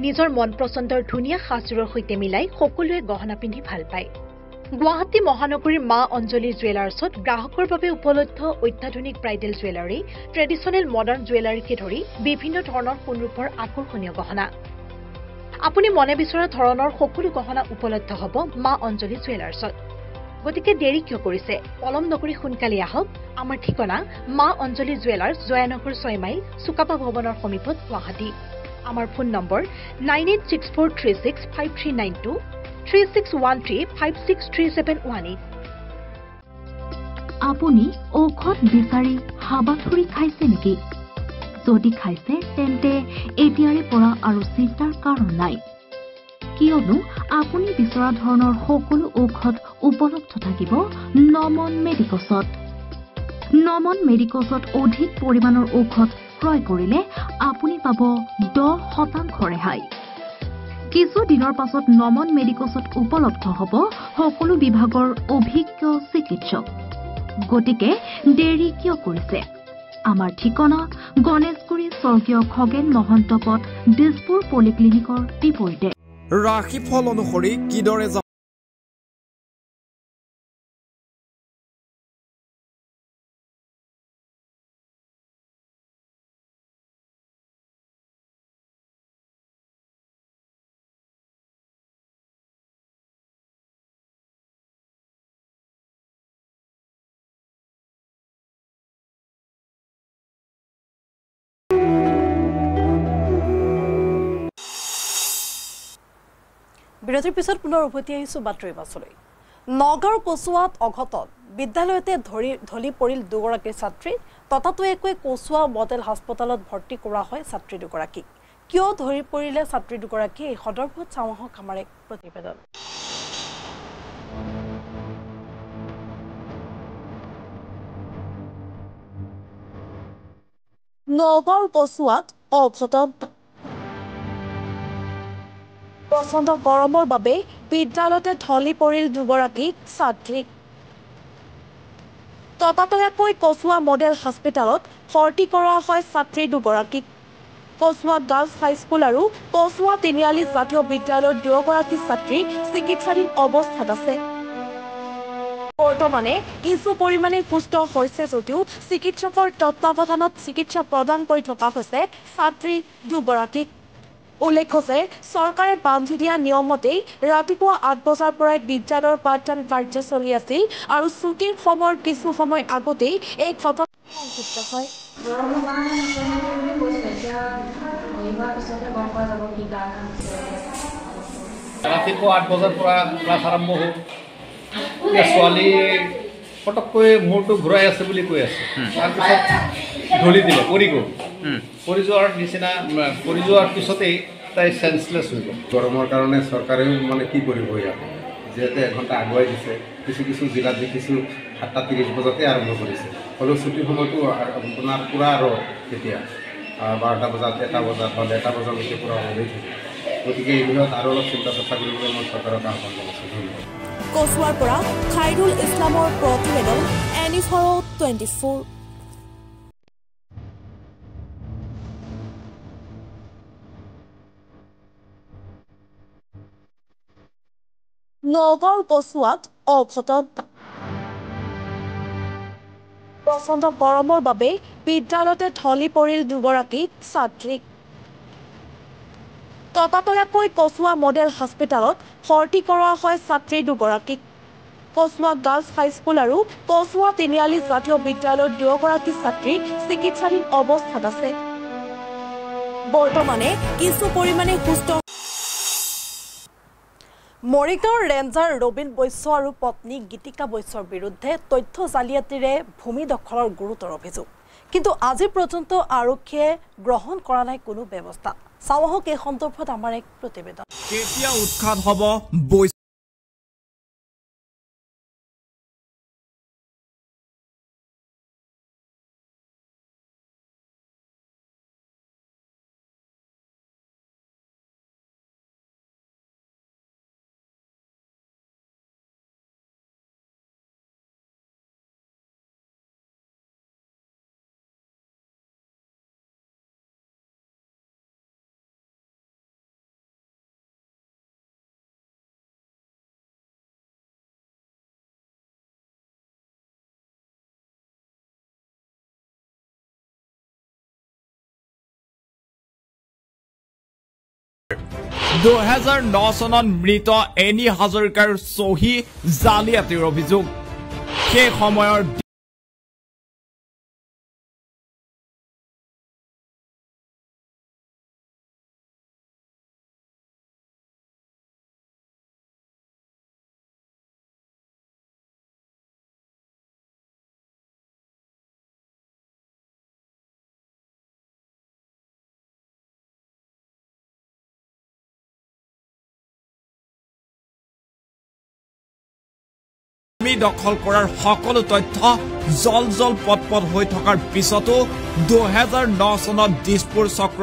নিজৰ মন পছন্দৰ ধুনীয়া সাজযোৰৰ সৈতে মিলাই সকলোৱে গহনা পিন্ধি ভাল পায় গুৱাহাটী মহানগৰীৰ মা অঞ্জলি জুৱেলাৰ্ছত গ্ৰাহকৰ বাবে উপলব্ধ অত্যাধুনিক ব্ৰাইডেল জুৱেলাৰী ট্ৰেডিশ্যনেল মডাৰ্ণ জুৱেলাৰীকে ধৰি বিভিন্ন ধৰণৰ সোণৰূপৰ আকৰ্ষণীয় গহনা আপুনি মনে বিচৰা ধৰণৰ সকলো গহনা উপলব্ধ হ'ব মা অঞ্জলি জুৱেলাৰ্ছত গতিকে দেৰি কিয় কৰিছে পলম নকৰি সোনকালে আহক আমাৰ ঠিকনা মা অঞ্জলি জুৱেলাৰ্ছ জয়ানগৰ 6 মাইল চুকাপা ভৱনৰ সমীপত গুৱাহাটী আমাৰ ফোন নম্বৰ 9864365392 3613563718 আপুনি ঔষধ বিচাৰি হাবাথুৰি খাইছে নেকি যদি খাইছে তেন্তে এতিয়াৰে পৰা আৰু চিন্তাৰ কাৰণ নাই কিয়নো আপুনি বিচৰা ধৰণৰ সকলো ঔষধ উপলব্ধ থাকিব নমন মেডিকছত নমন মেডিকছত অধিক পৰিমাণৰ ঔষধ ক্ৰয় কৰিলে আপুনি পাব 10% ৰেহাই কিছু দিনৰ পাছত নমন মেডিকছত উপলব্ধ হ'ব সকলো বিভাগৰ অভিজ্ঞ চিকিৎসক গতিকে দেৰি কিয় কৰিছে আমাৰ ঠিকনা গণেশগুৰি স্বৰ্গীয় খগেন মহন্ত পথ দিছপুৰ পলিক্লিনিকৰ বিপৰীতে ৰাখি ফল অনুসৰি কিদৰে বিৰতিৰ পিছত পুনৰ উভতি আহিছোঁ বাতৰি বাছলৈ। নগাঁৱৰ কচুৱাত অঘটন বিদ্যালয়তে ঢলি পৰিল দুগৰাকী ছাত্ৰী ততাতৈয়াকৈ কচুৱা মডেল হাস্পতালত ভৰ্তি কৰা হয় ছাত্ৰী দুগৰাকীক কিয় ধৰি পৰিলে ছাত্ৰী দুগৰাকী এই সন্দৰ্ভত চাওঁ আহক আমাৰ এক প্ৰতিবেদন। নগাঁৱৰ কচুৱাত অঘটন প্ৰচণ্ড গৰমৰ বাবে বিদ্যালয়তে ঢলি পৰিল দুগৰাকী ছাত্ৰী ততাতৈয়াকৈ কচুৱা মডেল হাস্পতালত ভৰ্তি কৰা হয় ছাত্ৰী দুগৰাকীক কচুৱা গাৰ্লছ হাইস্কুল আৰু কচুৱা তিনিআলি জাতীয় বিদ্যালয়ৰ দুগৰাকী ছাত্ৰী চিকিৎসাধীন অৱস্থাত আছে। বৰ্তমানে কিছু পৰিমাণে সুস্থ হৈছে যদিও চিকিৎসকৰ তত্বাৱধানত চিকিৎসা প্ৰদান কৰি থকা হৈছে ছাত্ৰী দুগৰাকীক। উল্লেখ্য যে চৰকাৰে বান্ধি দিয়া নিয়মতেই ৰাতিপুৱা ৮ বজাৰ পৰাই বিদ্যালয়ৰ পাঠদান কাৰ্য চলি আছিল আৰু ছুটিৰ সময়ৰ কিছু সময় আগতেই এই ঘটনা সংঘটিত হয়। ৰাতিপুৱা ৮ বজাৰ পৰা ক্লাছ আৰম্ভ হ'ল। ছোৱালী পটককৈ মূৰটো ঘূৰাই আছে বুলি কৈ আছে, তাৰপিছত ঢলি দিলে, পৰি গ'ল। পৰি যোৱাৰ পিছতেই তাই চেন্সলেছ হৈ গ'ল। গৰমৰ কাৰণে চৰকাৰেও মানে কি কৰিব ইয়াত, যিহেতু এঘণ্টা আগুৱাই দিছে। কিছু কিছু জিলাত দেখিছোঁ ৭:৩০ বজাতে আৰম্ভ কৰিছে, হ'লেও ছুটিৰ সময়টো আপোনাৰ পূৰা ৰ'দ তেতিয়া ১২টা বজাত ১টা বজাত বা ১টা বজালৈকে পূৰা ৰ'দেই থাকে। গতিকে এই বিষয়ত আৰু অলপ চিন্তা চৰ্চা কৰিবলৈ মই চৰকাৰক আহ্বান জনাইছোঁ। ধন্যবাদ। কচুৱাৰ পৰা খাইৰুল ইছলামৰ প্ৰতিবেদন NE24। নগাঁৱৰ কচুৱাত অঘটন প্ৰচণ্ড গৰমৰ বাবে বিদ্যালয়তে ঢলি পৰিল দুগৰাকী ছাত্ৰী ততাতৈয়াকৈ কচুৱা মডেল হাস্পতালত ভৰ্তি কৰোৱা হয় ছাত্ৰী দুগৰাকীক কচুৱা গাৰ্লছ হাইস্কুল আৰু কচুৱা তিনিআলি জাতীয় বিদ্যালয়ৰ দুগৰাকী ছাত্ৰী চিকিৎসাধীন অৱস্থাত আছে। বৰ্তমানে কিছু পৰিমাণে সুস্থ। মৰিগাঁৱৰ ৰেঞ্জাৰ ৰবীন বৈশ্য আৰু পত্নী গীতিকা বৈশ্যৰ বিৰুদ্ধে তথ্য জালিয়াতিৰে ভূমি দখলৰ গুৰুতৰ অভিযোগ, কিন্তু আজি পৰ্যন্ত আৰক্ষীয়ে গ্ৰহণ কৰা নাই কোনো ব্যৱস্থা। চাওঁ আহক এই সন্দৰ্ভত আমাৰ এক প্ৰতিবেদন। কেতিয়া উৎখাত হ'ব চনত মৃত এনি হাজৰিকাৰ চহী জালিয়াতিৰ অভিযোগ। সেই সময়ৰ ভূমি দখল কৰাৰ সকলো তথ্য জল পট হৈ থকাৰ পিছতো 2009 চনত দিছপুৰ চক্ৰ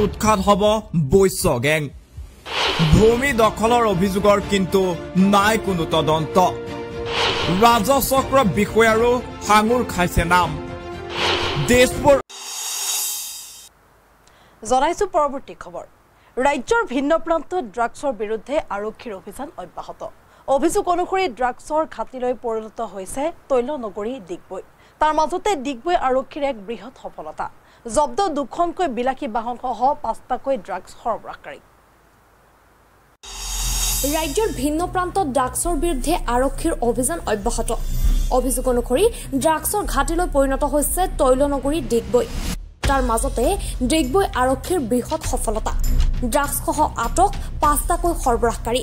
উৎখাত হ'ব বৈশ্য গেং ভূমি দখলৰ অভিযোগৰ কিন্তু নাই কোনো তদন্ত ৰাজচক্ৰ বিষয়াৰো হাঙুৰ খাইছে নাম দেশপুৰ জনাইছো পৰৱৰ্তী খবৰ ৰাজ্যৰ ভিন্ন প্ৰান্তত ড্ৰাগছৰ বিৰুদ্ধে আৰক্ষীৰ অভিযান অব্যাহত অভিযোগ অনুসৰি ড্ৰাগছৰ ঘাটিলৈ পৰিণত হৈছে তৈলনগৰী ডিগবৈ তাৰ মাজতে ডিগবৈ আৰক্ষীৰ এক বৃহৎ সফলতা জব্দ দুখনকৈ বিলাসী বাহনসহ 5টাকৈ ড্ৰাগছ সৰবৰাহকাৰী ৰাজ্যৰ ভিন্ন প্ৰান্তত ড্ৰাগছৰ বিৰুদ্ধে আৰক্ষীৰ অভিযান অব্যাহত অভিযোগ অনুসৰি ড্ৰাগছৰ ঘাটিলৈ পৰিণত হৈছে তৈলনগৰী ডিগবৈ তাৰ মাজতে ডিগবৈ আৰক্ষীৰ বৃহৎ সফলতা ড্ৰাগছসহ আটক 5টাকৈ সৰবৰাহকাৰী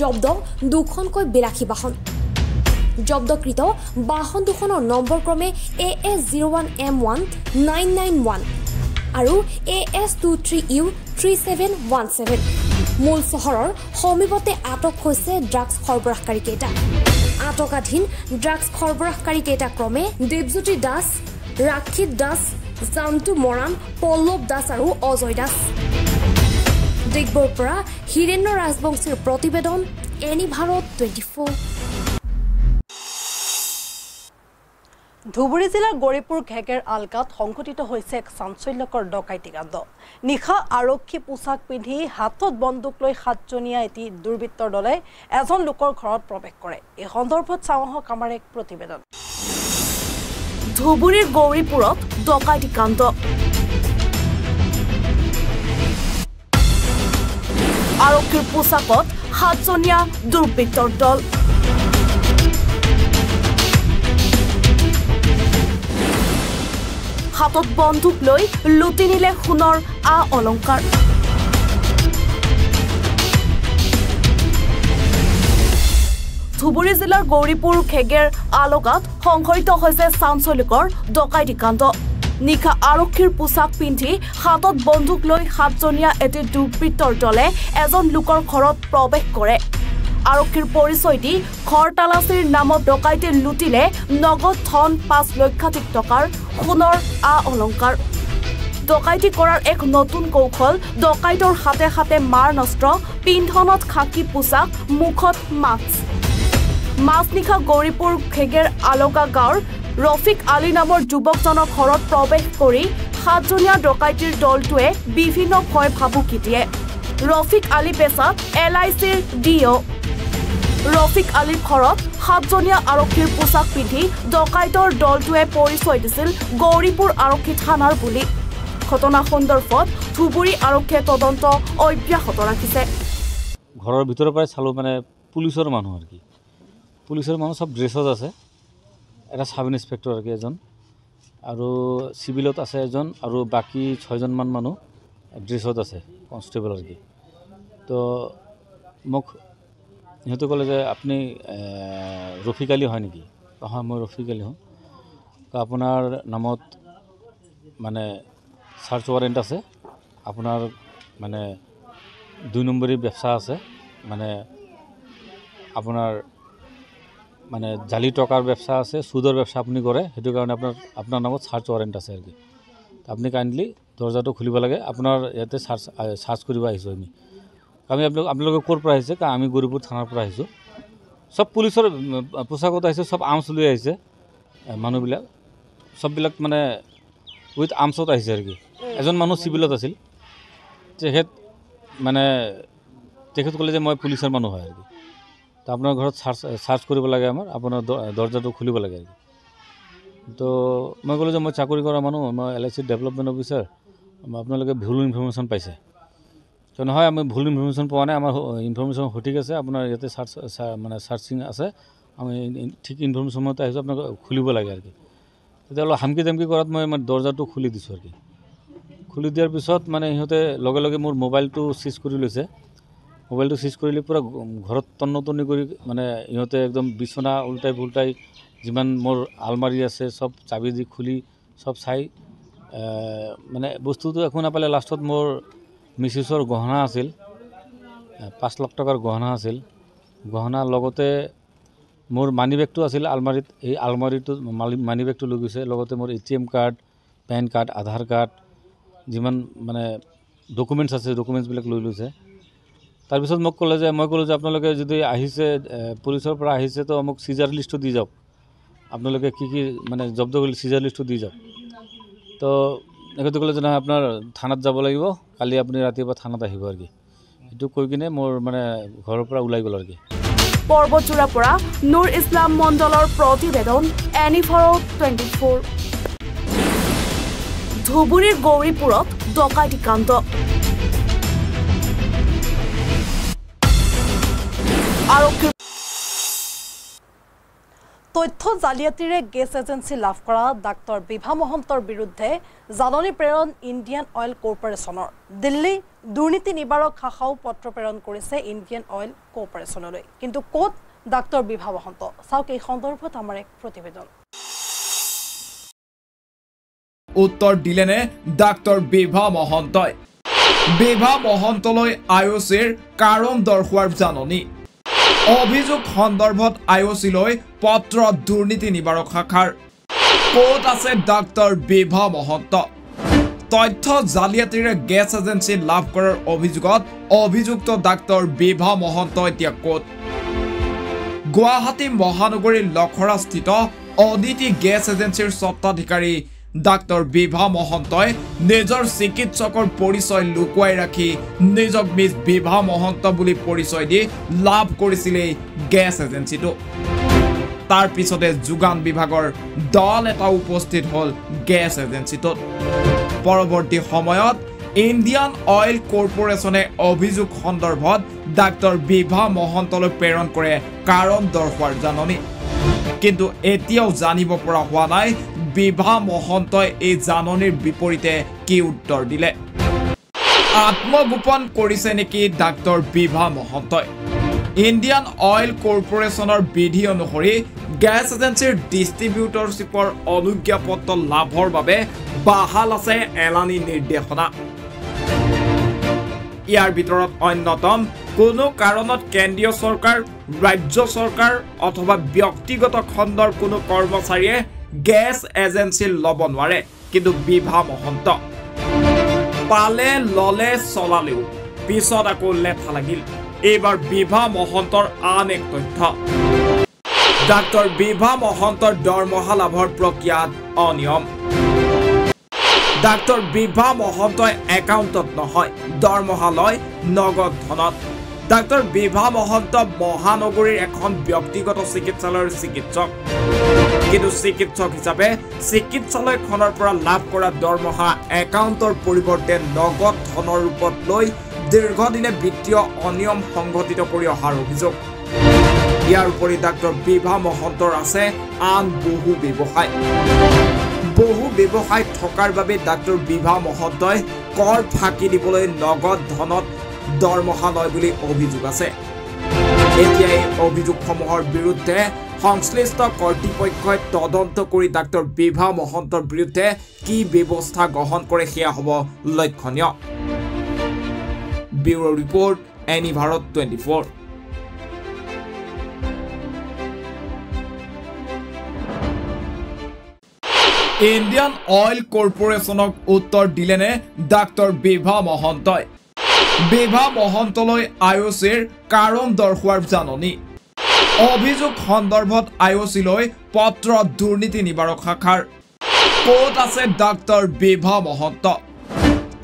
জব্দ দুখনকৈ বিলাসী বাহন জব্দকৃত বাহন দুখনৰ নম্বৰ ক্ৰমে AS01M1 991 আৰু AS23U 3717 মূল চহৰৰ সমীপতে আটক হৈছে ড্ৰাগছ সৰবৰাহকাৰী কেইটা আটকাধীন ড্ৰাগছ সৰবৰাহকাৰী কেইটা ক্ৰমে দেৱজ্যোতি দাস ৰাক্ষিত দাস জান্তু মৰাণ পল্লৱ দাস আৰু অজয় দাস ডিগবৈৰ পৰা হীৰেন্দ্ৰ ৰাজবংশীৰ প্ৰতিবেদন এনি ভাৰত 24 ধুবুৰী জিলাৰ গৌৰীপুৰ ঘেগেৰ আলকাত সংঘটিত হৈছে এক চাঞ্চল্যকৰ ডকাইতি কাণ্ড নিশা আৰক্ষী পোছাক পিন্ধি হাতত বন্দুক লৈ 7জনীয়া এটি দুৰ্বৃত্তৰ দলে এজন লোকৰ ঘৰত প্ৰৱেশ কৰে এই সন্দৰ্ভত চাওঁহক আমাৰ এক প্ৰতিবেদন ধুবুৰীৰ গৌৰীপুৰত ডকাইতি কাণ্ড আৰক্ষীৰ পোছাকত 7জনীয়া দুৰ্বৃত্তৰ দল হাতত বন্দুক লৈ লুটি নিলে সোণৰ অলংকাৰ ধুবুৰী জিলাৰ গৌৰীপুৰ ঘেগেৰ আলগাত সংঘটিত হৈছে চাঞ্চল্যকৰ ডকাইতি কাণ্ড নিশা আৰক্ষীৰ পোছাক পিন্ধি হাতত বন্দুক লৈ 7জনীয়া এটি দুৰ্বৃত্তৰ দলে এজন লোকৰ ঘৰত প্ৰৱেশ কৰে আৰক্ষীৰ পৰিচয় দি ঘৰ তালাচীৰ নামত ডকাইতি লুটিলে নগদ ধন 5 লক্ষাধিক টকাৰ সোণৰ অলংকাৰ ডকাইতি কৰাৰ এক নতুন কৌশল ডকাইতৰ হাতে হাতে মাৰ নস্ত্ৰ পিন্ধনত খাকি পোছাক মুখত মাস্ক মাজনিশা গৌৰীপুৰ ঘেগেৰ আলগা গাঁৱৰ ৰফিক আলী নামৰ যুৱকজনৰ ঘৰত প্ৰৱেশ কৰি 7জনীয়া ডকাইতিৰ দলটোৱে বিভিন্ন ভয় ভাবুকি দিয়ে ৰফিক আলী পেছাত LICৰ DO ৰফিক আলীৰ ঘৰত 7জনীয়া আৰক্ষীৰ পোছাক পিন্ধি ডকাইতৰ দলটোৱে পৰিচয় দিছিল গৌৰীপুৰ আৰক্ষী থানাৰ বুলি ঘটনা সন্দৰ্ভত ধুবুৰী আৰক্ষীয়ে তদন্ত অব্যাহত ৰাখিছে ঘৰৰ ভিতৰৰ পৰাই চালো মানে পুলিচৰ মানুহ আৰু কি পুলিচৰ মানুহ সব ড্ৰেছত আছে এটা সাব ইন্সপেক্টৰ আৰু এজন আৰু সিভিলত আছে এজন আৰু বাকি 6জন মান মানুহ ড্ৰেছত আছে কনষ্টেবল আৰু কি তো মোক ইহঁতে ক'লে যে আপুনি ৰফিক আলী হয় নেকি হয় মই ৰফিক আলী হওঁ তো আপোনাৰ নামত মানে সাৰ্চ ৱাৰেণ্ট আছে আপোনাৰ মানে 2 নম্বৰী ব্যৱস্থা আছে মানে আপোনাৰ মানে জালি টকাৰ ব্যৱস্থা আছে সুদৰ ব্যৱস্থা আপুনি কৰে সেইটো কাৰণে আপোনাৰ নামত সাৰ্চ ৱাৰেণ্ট আছে আৰু কি আপুনি কাইণ্ডলি দৰজাটো খুলিব লাগে আপোনাৰ ইয়াতে সাৰ্চ কৰিব আহিছোঁ আমি আপোনালোকে ক'ৰ পৰা আহিছে আমি গৌৰীপুৰ থানাৰ পৰা আহিছোঁ সব পুলিচৰ পোছাকত আহিছে সব আৰ্মছ লৈ আহিছে মানুহবিলাক সববিলাক মানে উইথ আৰ্মছত আহিছে আৰু কি এজন মানুহ চিভিলত আছিল তেখেত ক'লে যে মই পুলিচৰ মানুহ হয় আৰু কি তো আপোনাৰ ঘৰত সাৰ্চ কৰিব লাগে আপোনাৰ দৰজাটো খুলিব লাগে আৰু তো মই ক'লোঁ যে মই চাকৰি কৰা মানুহ মই LIC ডেভেলপমেণ্ট অফিচাৰ আপোনালোকে ভুল ইনফৰমেশ্যন পাইছে তো নহয় আমি ভুল ইনফৰমেশ্যন পোৱা নাই আমাৰ ইনফৰমেশ্যন সঠিক আছে আপোনাৰ ইয়াতে সাৰ্চিং আছে আমি ঠিক ইনফৰমেশ্যন মতে আহিছোঁ আপোনাক খুলিব লাগে আৰু কি তেতিয়া অলপ হামকি দামকি কৰাত মই দৰজাটো খুলি দিছোঁ আৰু কি খুলি দিয়াৰ পিছত মানে সিহঁতে লগে লগে মোৰ মোবাইলটো চিজ কৰি লৈছে মোবাইলটো চিজ কৰিলে পূৰা ঘৰত তন্নতন্নি কৰি মানে ইহঁতে একদম বিছনা উল্টাই ফুল্টাই যিমান মোৰ আলমাৰি আছে সব চাবি দি খুলি সব চাই মানে বস্তুটো একো নাপালে লাষ্টত মোৰ মিছেছৰ গহনা আছিল 5 লাখ টকাৰ গহনা আছিল গহনাৰ লগতে মোৰ মানি বেগটো আছিল আলমাৰিত এই আলমাৰিটো মানি বেগটো লৈ গৈছে লগতে মোৰ ATM কাৰ্ড পেন কাৰ্ড আধাৰ কাৰ্ড যিমান মানে ডকুমেণ্টছ আছে ডকুমেণ্টছবিলাক লৈ লৈছে তাৰপিছত মোক ক'লে যে মই ক'লোঁ যে আপোনালোকে যদি আহিছে পুলিচৰ পৰা আহিছে তো মোক চিজাৰ লিষ্টটো দি যাওক আপোনালোকে কি কি মানে জব্দ কৰিলে চিজাৰ লিষ্টটো দি যাওক তো এখেতে ক'লে যে নহয় আপোনাৰ থানাত যাব লাগিব কালি আপুনি ৰাতিপুৱা থানাত আহিব আৰু কি এইটো কৈ কিনে মোৰ মানে ঘৰৰ পৰা ওলাই গ'ল আৰু কি পৰ্বতজোৰাৰ পৰা নুৰ ইছলাম মণ্ডলৰ প্ৰতিবেদন এনিফাৰ 24 ধুবুৰীৰ গৌৰীপুৰত ডকাইতি কাণ্ড তথ্য জালিয়াতিৰে গেছ এজেন্সি লাভ কৰা ডাক্তৰ বিভা মহন্তৰ বিৰুদ্ধে জাননী প্ৰেৰণ ইণ্ডিয়ান অইল কৰ্পোৰেশ্যনৰ দিল্লী দুৰ্নীতি নিবাৰক শাখাও পত্ৰ প্ৰেৰণ কৰিছে ইণ্ডিয়ান অইল কৰ্পোৰেশ্যনলৈ কিন্তু ক'ত ডাক্তৰ বিভা মহন্ত চাওক এই সন্দৰ্ভত আমাৰ এক প্ৰতিবেদন উত্তৰ দিলেনে ডাক্তৰ বিভা মহন্তই বিভা মহন্তলৈ আইঅচিৰ কাৰণ দৰ্শোৱাৰ জাননী অভিযোগ সন্দৰ্ভত আইঅচিলৈ পত্ৰ দুৰ্নীতি নিবাৰক শাখাৰ ক'ত আছে ডাক্তৰ বিভা মহন্ত তথ্য জালিয়াতিৰে গেছ এজেন্সি লাভ কৰাৰ অভিযোগত অভিযুক্ত ডাক্তৰ বিভা মহন্ত এতিয়া ক'ত গুৱাহাটী মহানগৰীৰ লখৰাস্থিত অদিতি গেছ এজেন্সিৰ স্বত্বাধিকাৰী ডাক্তৰ বিভা মহন্তই নিজৰ চিকিৎসকৰ পৰিচয় লুকুৱাই ৰাখি নিজক মিছ বিভা মহন্ত বুলি পৰিচয় দি লাভ কৰিছিলে গেছ এজেন্সিটো তাৰ পিছতে যোগান বিভাগৰ দল এটা উপস্থিত হ'ল গেছ এজেন্সিটোত পৰৱৰ্তী সময়ত ইণ্ডিয়ান অইল কৰ্পোৰেশ্যনে অভিযোগ সন্দৰ্ভত ডাক্তৰ বিভা মহন্তলৈ প্ৰেৰণ কৰে কাৰণ দৰ্শোৱাৰ জাননী কিন্তু এতিয়াও জানিব পৰা হোৱা নাই বিভা মহন্তই এই জাননীৰ বিপৰীতে কি উত্তৰ দিলে আত্মগোপন কৰিছে নেকি ডাক্তৰ বিভা মহন্তই ইণ্ডিয়ান অইল কৰ্পোৰেশ্যনৰ বিধি অনুসৰি গেছ এজেন্সিৰ ডিষ্ট্ৰিবিউটৰশ্বিপৰ অনুজ্ঞাপত্ৰ লাভৰ বাবে বাহাল আছে এলানি নিৰ্দেশনা ইয়াৰ ভিতৰত অন্যতম কোনো কাৰণত কেন্দ্ৰীয় চৰকাৰ ৰাজ্য চৰকাৰ অথবা ব্যক্তিগত খণ্ডৰ কোনো কৰ্মচাৰীয়ে গেছ এজেন্সি ল'ব নোৱাৰে কিন্তু বিভা মহন্ত পালে ললে চলালেও পিছত আকৌ লেঠা লাগিল এইবাৰ বিভা মহন্তৰ আন এক তথ্য ডাক্তৰ বিভা মহন্তৰ দৰমহা লাভৰ প্ৰক্ৰিয়াত অনিয়ম ডাক্তৰ বিভা মহন্তই একাউণ্টত নহয় দৰমহা লয় নগদ ধনত ডাক্তৰ বিভা মহন্ত মহানগৰীৰ এখন ব্যক্তিগত চিকিৎসালয়ৰ চিকিৎসক কিন্তু চিকিৎসক হিচাপে চিকিৎসালয়খনৰ পৰা লাভ কৰা দৰমহা একাউণ্টৰ পৰিৱৰ্তে নগদ ধনৰ ৰূপত লৈ দীৰ্ঘদিনে বিত্তীয় অনিয়ম সংঘটিত কৰি অহাৰ অভিযোগ ইয়াৰ উপৰি ডাক্তৰ বিভা মহন্তৰ আছে আন বহু ব্যৱসায় থকাৰ বাবে ডাক্তৰ বিভা মহন্তই কৰ ফাঁকি দিবলৈ নগদ ধনত দৰমহা লয় বুলি অভিযোগ আছে এতিয়া এই অভিযোগসমূহৰ বিৰুদ্ধে সংশ্লিষ্ট কৰ্তৃপক্ষই তদন্ত কৰি ডাক্তৰ বিভা মহন্তৰ বিৰুদ্ধে কি ব্যৱস্থা গ্ৰহণ কৰে সেয়া হ'ব লক্ষণীয় ব্যুৰো ৰিপৰ্ট এনিভাৰ 24 ইণ্ডিয়ান অইল কৰ্পোৰেশ্যনক উত্তৰ দিলেনে ডাক্তৰ বিভা মহন্তই বিভা মহন্তলৈ আইঅচিৰ কাৰণ দৰ্শোৱাৰ জাননী অভিযোগ সন্দৰ্ভত আইঅচিলৈ পত্ৰ দুৰ্নীতি নিবাৰক শাখাৰ ক'ত আছে ডাক্তৰ বিভা মহন্ত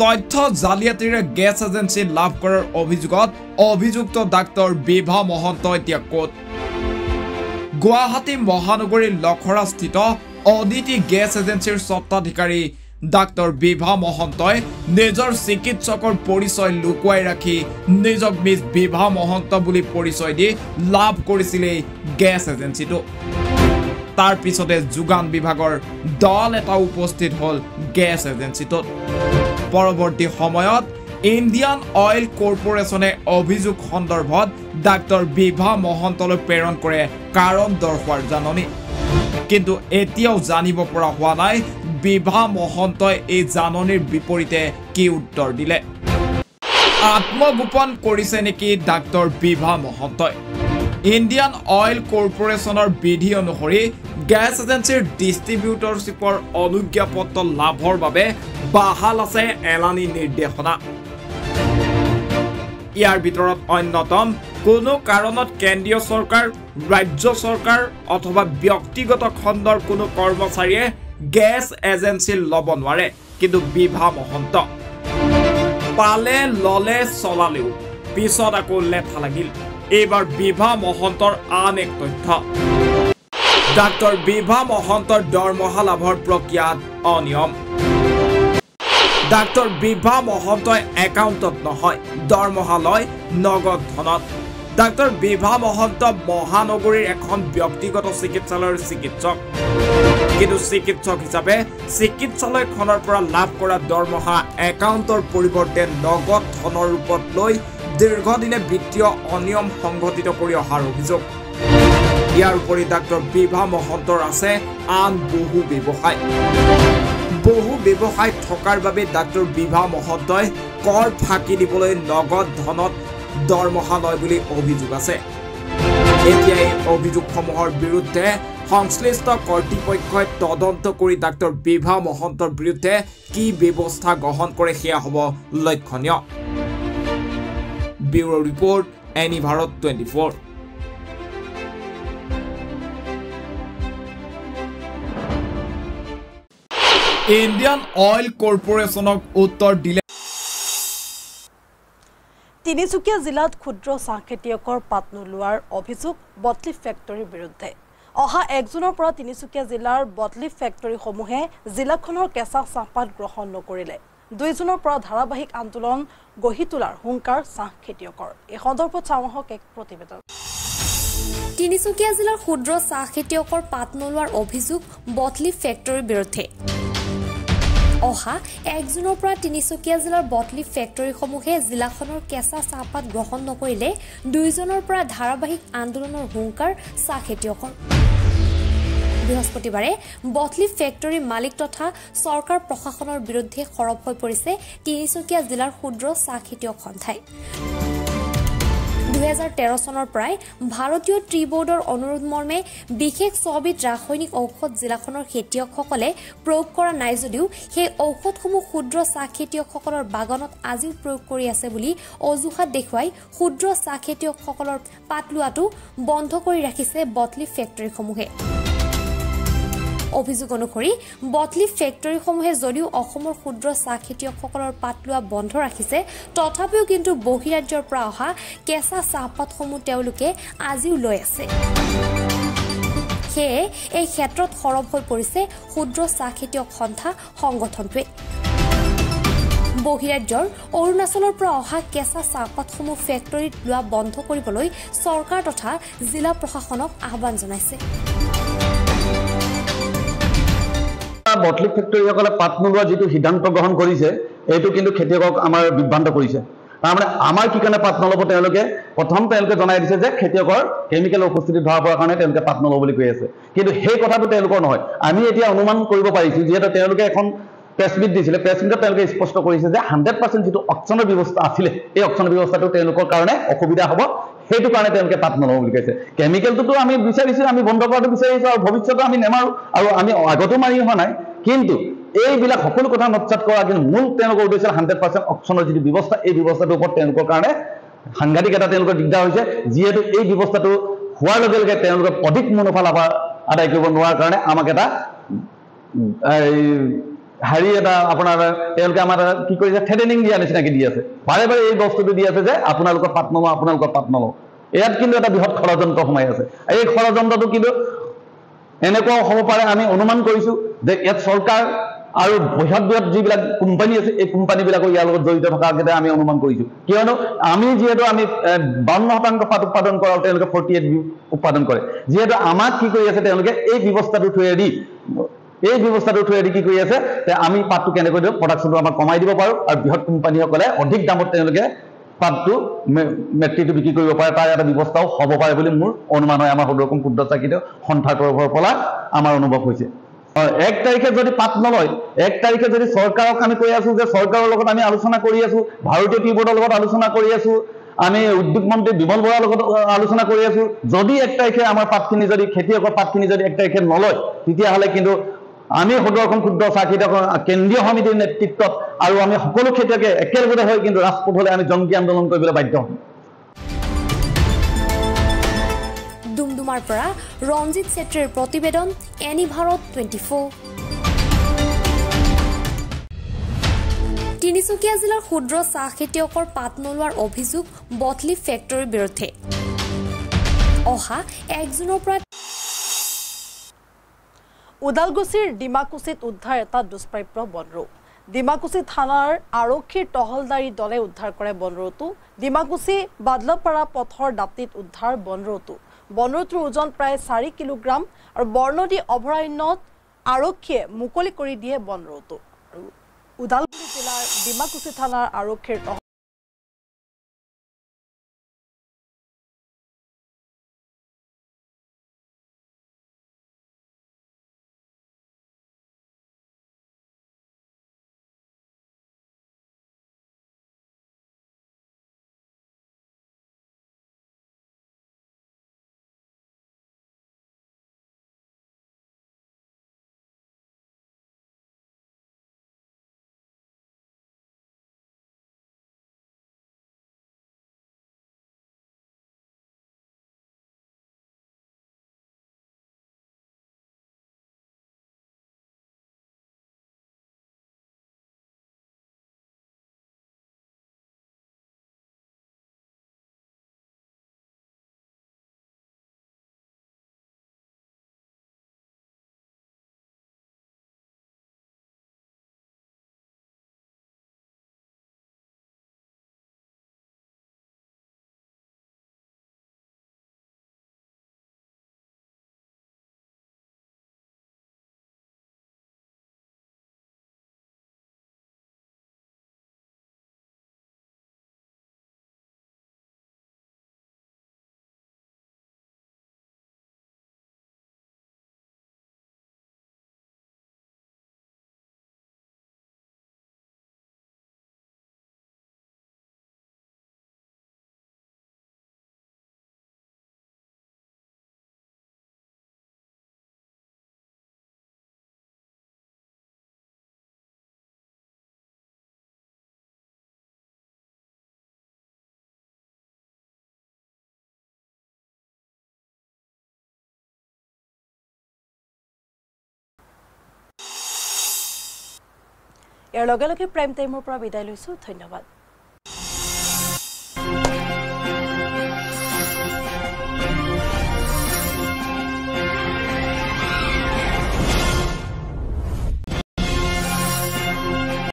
তথ্য জালিয়াতিৰে গেছ এজেন্সি লাভ কৰাৰ অভিযোগত অভিযুক্ত ডাক্তৰ বিভা মহন্ত এতিয়া ক'ত গুৱাহাটী মহানগৰীৰ লখৰাস্থিত অদিতি গেছ এজেন্সিৰ স্বত্বাধিকাৰী ডাক্তৰ বিভা মহন্তই নিজৰ চিকিৎসকৰ পৰিচয় লুকুৱাই ৰাখি নিজক মিছ বিভা মহন্ত বুলি পৰিচয় দি লাভ কৰিছিলে গেছ এজেন্সিটো তাৰ পিছতে যোগান বিভাগৰ দল এটা উপস্থিত হ'ল গেছ এজেন্সিটোত পৰৱৰ্তী সময়ত ইণ্ডিয়ান অইল কৰ্পোৰেশ্যনে অভিযোগ সন্দৰ্ভত ডাক্তৰ বিভা মহন্তলৈ প্ৰেৰণ কৰে কাৰণ দৰ্শোৱাৰ জাননী কিন্তু এতিয়াও জানিব পৰা হোৱা নাই বিভা মহন্তই এই জাননীৰ বিপৰীতে কি উত্তৰ দিলে আত্মগোপন কৰিছে নেকি ডাক্তৰ বিভা মহন্তই ইণ্ডিয়ান অইল কৰ্পোৰেশ্যনৰ বিধি অনুসৰি গেছ এজেন্সিৰ ডিষ্ট্ৰিবিউটৰশ্বিপৰ অনুজ্ঞাপত্ৰ লাভৰ বাবে বাহাল আছে এলানি নিৰ্দেশনা ইয়াৰ ভিতৰত অন্যতম কোনো কাৰণত কেন্দ্ৰীয় চৰকাৰ ৰাজ্য চৰকাৰ অথবা ব্যক্তিগত খণ্ডৰ কোনো কৰ্মচাৰীয়ে গেছ এজেন্সি ল'ব নোৱাৰে কিন্তু বিভা মহন্ত পালে ললে চলালেও পিছত আকৌ লেঠা লাগিল এইবাৰ বিভা মহন্তৰ আন এক তথ্য ডাক্তৰ বিভা মহন্তৰ দৰমহা লাভৰ প্ৰক্ৰিয়াত অনিয়ম ডাক্তৰ বিভা মহন্তই একাউণ্টত নহয় দৰমহা লয় নগদ ধনত ডাক্তৰ বিভা মহন্ত মহানগৰীৰ এখন ব্যক্তিগত চিকিৎসালয়ৰ চিকিৎসক কিন্তু চিকিৎসক হিচাপে চিকিৎসালয়খনৰ পৰা লাভ কৰা দৰমহা একাউণ্টৰ পৰিৱৰ্তে নগদ ধনৰ ৰূপত লৈ দীৰ্ঘদিনে বিত্তীয় অনিয়ম সংঘটিত কৰি অহাৰ অভিযোগ ইয়াৰ উপৰি ডাক্তৰ বিভা মহন্তৰ আছে আন বহু ব্যৱসায় থকাৰ বাবে ডাক্তৰ বিভা মহন্তই কৰ ফাঁকি দিবলৈ নগদ ধনত দৰমহা লয় বুলি অভিযোগ আছে এতিয়া এই অভিযোগসমূহৰ বিৰুদ্ধে সংশ্লিষ্ট কৰ্তৃপক্ষই তদন্ত কৰি ডাক্তৰ বিভা মহন্তৰ বিৰুদ্ধে কি ব্যৱস্থা গ্ৰহণ কৰে সেয়া হ'ব লক্ষণীয় ব্যুৰো ৰিপৰ্ট এনি ভাৰত 24 ইন্ডিয়ান অইল কৰ্পোৰেচনক উত্তৰ দিলে তিনিচুকীয়া জিলাত ক্ষুদ্ৰ চাহ খেতিয়কৰ পাত নোলোৱাৰ অভিযোগ বটলিফ ফেক্টৰীৰ বিৰুদ্ধে অহা 1 জুনৰ পৰা তিনিচুকীয়া জিলাৰ বটলিফ ফেক্টৰীসমূহে জিলাখনৰ কেঁচা চাহপাত গ্ৰহণ নকৰিলে 2 জুনৰ পৰা ধাৰাবাহিক আন্দোলন গঢ়ি তোলাৰ হুংকাৰ চাহ খেতিয়কৰ এই সন্দৰ্ভত চাওঁহক এক প্ৰতিবেদন তিনিচুকীয়া জিলাৰ ক্ষুদ্ৰ চাহ খেতিয়কৰ পাত নোলোৱাৰ অভিযোগ বটলিফ ফেক্টৰীৰ বিৰুদ্ধে অহা 1 জুনৰ পৰা তিনিচুকীয়া জিলাৰ বটলিফ ফেক্টৰীসমূহে জিলাখনৰ কেঁচা চাহপাত গ্ৰহণ নকৰিলে 2 জুনৰ পৰা ধাৰাবাহিক আন্দোলনৰ হুংকাৰ চাহ খেতিয়কৰ বৃহস্পতিবাৰে বটলিফ ফেক্টৰীৰ মালিক তথা চৰকাৰ প্ৰশাসনৰ বিৰুদ্ধে খৰব হৈ পৰিছে তিনিচুকীয়া জিলাৰ ক্ষুদ্ৰ চাহ খেতিয়ক সন্থাই 2013 চনৰ পৰাই ভাৰতীয় ট্ৰি বোৰ্ডৰ অনুৰোধ মৰ্মে বিশেষ ছবিধ ৰাসায়নিক ঔষধ জিলাখনৰ খেতিয়কসকলে প্ৰয়োগ কৰা নাই যদিও সেই ঔষধসমূহ ক্ষুদ্ৰ চাহ খেতিয়কসকলৰ বাগানত আজিও প্ৰয়োগ কৰি আছে বুলি অজুহাত দেখুৱাই ক্ষুদ্ৰ চাহ খেতিয়কসকলৰ পাত লোৱাটো বন্ধ কৰি ৰাখিছে বটলিফ ফেক্টৰীসমূহে অভিযোগ অনুসৰি বটলিফ ফেক্টৰীসমূহে যদিও অসমৰ ক্ষুদ্ৰ চাহ খেতিয়কসকলৰ পাত লোৱা বন্ধ ৰাখিছে তথাপিও কিন্তু বহিৰাজ্যৰ পৰা অহা কেঁচা চাহপাতসমূহ তেওঁলোকে আজিও লৈ আছে সেয়ে এই ক্ষেত্ৰত খৰব হৈ পৰিছে ক্ষুদ্ৰ চাহ খেতিয়ক সন্থা সংগঠনটোৱে বহিৰাজ্যৰ অৰুণাচলৰ পৰা অহা কেঁচা চাহপাতসমূহ ফেক্টৰীত লোৱা বন্ধ কৰিবলৈ চৰকাৰ তথা জিলা প্ৰশাসনক আহ্বান জনাইছে বটলিফ ফেক্টৰীসকলে পাত নোলোৱা যিটো সিদ্ধান্ত গ্ৰহণ কৰিছে এইটো কিন্তু খেতিয়কক আমাৰ বিভ্ৰান্ত কৰিছে তাৰমানে আমাৰ কি কাৰণে পাত নল'ব তেওঁলোকে প্ৰথম তেওঁলোকে জনাই দিছে যে খেতিয়কৰ কেমিকেল উপস্থিতি ধৰা পৰাৰ কাৰণে তেওঁলোকে পাত নল'ব বুলি কৈ আছে কিন্তু সেই কথাটো তেওঁলোকৰ নহয় আমি এতিয়া অনুমান কৰিব পাৰিছোঁ যিহেতু তেওঁলোকে এখন প্ৰেছমিট দিছিলে প্ৰেছমিটত তেওঁলোকে স্পষ্ট কৰিছে যে 100% যিটো অকশ্যনৰ ব্যৱস্থা আছিলে এই অকশ্যনৰ ব্যৱস্থাটো তেওঁলোকৰ কাৰণে অসুবিধা হ'ব সেইটো কাৰণে তেওঁলোকে পাত নল'ব বুলি কৈছে কেমিকেলটোতো আমি বিচাৰিছোঁ আমি বন্ধ কৰাটো বিচাৰিছোঁ আৰু ভৱিষ্যতে আমি নেমাৰোঁ আৰু আমি আগতো মাৰি হোৱা নাই কিন্তু এইবিলাক সকলো কথা নৎসাত কৰা কিন্তু মূল তেওঁলোকৰ উদ্দেশ্য 100% অকশ্যনৰ যিটো ব্যৱস্থা এই ব্যৱস্থাটোৰ ওপৰত তেওঁলোকৰ কাৰণে সাংঘাতিক এটা তেওঁলোকৰ দিগদাৰ হৈছে যিহেতু এই ব্যৱস্থাটো হোৱাৰ লগে লগে তেওঁলোকে অধিক মুনাফা লাভ আদায় কৰিব নোৱাৰাৰ কাৰণে আমাক এটা হাৰি এটা আপোনাৰ তেওঁলোকে আমাৰ কি কৰিছে থ্ৰেটেনিং দিয়া নিচিনাকৈ দি আছে বাৰে বাৰে এই বস্তুটো দি আছে যে আপোনালোকৰ পাত নলওঁ ইয়াত কিন্তু এটা বৃহৎ ষড়যন্ত্ৰ সোমাই আছে এই ষড়যন্ত্ৰটো কিন্তু এনেকুৱাও হ'ব পাৰে আমি অনুমান কৰিছোঁ যে ইয়াত চৰকাৰ আৰু বৃহৎ যিবিলাক কোম্পানী আছে এই কোম্পানীবিলাকো ইয়াৰ লগত জড়িত থকাকেইটা আমি অনুমান কৰিছোঁ কিয়নো আমি যিহেতু আমি 52% পাত উৎপাদন কৰাও তেওঁলোকে 48 উৎপাদন কৰে যিহেতু আমাক কি কৰি আছে তেওঁলোকে এই ব্যৱস্থাটো থৈয়েদি কি কৰি আছে যে আমি পাতটো কেনেকৈ দিওঁ প্ৰডাকশ্যনটো আমাক কমাই দিব পাৰোঁ আৰু বৃহৎ কোম্পানীসকলে অধিক দামত তেওঁলোকে পাতটো মেট্ৰিকটো বিক্ৰী কৰিব পাৰে তাৰ এটা ব্যৱস্থাও হ'ব পাৰে বুলি মোৰ অনুমান হয় আমাৰ সদৌ অসম ক্ষুদ্ৰ চাহ খেতিয়ক সন্থাৰ তৰফৰ পৰা আমাৰ অনুভৱ হৈছে 1 তাৰিখে যদি পাত নলয় 1 তাৰিখে যদি চৰকাৰক আমি কৈ আছোঁ যে চৰকাৰৰ লগত আমি আলোচনা কৰি আছোঁ ভাৰতীয় টি বোৰ্ডৰ লগত আলোচনা কৰি আছোঁ আমি উদ্যোগ মন্ত্ৰী বিমল বৰাৰ লগত আলোচনা কৰি আছোঁ যদি 1 তাৰিখে আমাৰ পাতখিনি যদি খেতিয়কৰ পাতখিনি যদি 1 তাৰিখে নলয় তেতিয়াহ'লে কিন্তু আমি সদৰখন ক্ষুদ্ৰ চাহ খেতিয়ক কেন্দ্ৰীয় সমিতিৰ নেতৃত্বত আৰু আমি সকলো খেতিয়কে একেলগতে হৈ কিন্তু ৰাজপথলৈ আমি জংকী আন্দোলন কৰিবলৈ বাধ্য হ'ম। ডুমডুমাৰ পৰা ৰঞ্জিত ছেত্ৰীৰ প্ৰতিবেদন এনি ভাৰত 24। তিনিচুকীয়া জিলাৰ ক্ষুদ্ৰ চাহ খেতিয়কৰ পাত নোলোৱাৰ অভিযোগ বটলিফ ফেক্টৰীৰ বিৰুদ্ধে। অহা 1 জুনৰ পৰা উদালগুছিৰ ডিমাকুছিত উদ্ধাৰ এটা দুষ্প্ৰাপ্য বনৰু। ডিমাকুছি থানাৰ আৰক্ষীৰ টহলদাৰী দলে উদ্ধাৰ কৰে বনৰুটো। ডিমাকুছি বাদলপাৰা পথৰ দাঁতিত উদ্ধাৰ বনৰুটো। বনৰুটোৰ ওজন প্ৰায় 4 কিলোগ্ৰাম আৰু বৰ্ণদী অভয়াৰণ্যত আৰক্ষীয়ে মুকলি কৰি দিয়ে বনৰুটো। উদালগুৰি জিলাৰ ডিমাকুছি থানাৰ আৰক্ষীৰ ইয়াৰ লগে লগে প্ৰাইম টাইমৰ পৰা বিদায় লৈছো। ধন্যবাদ।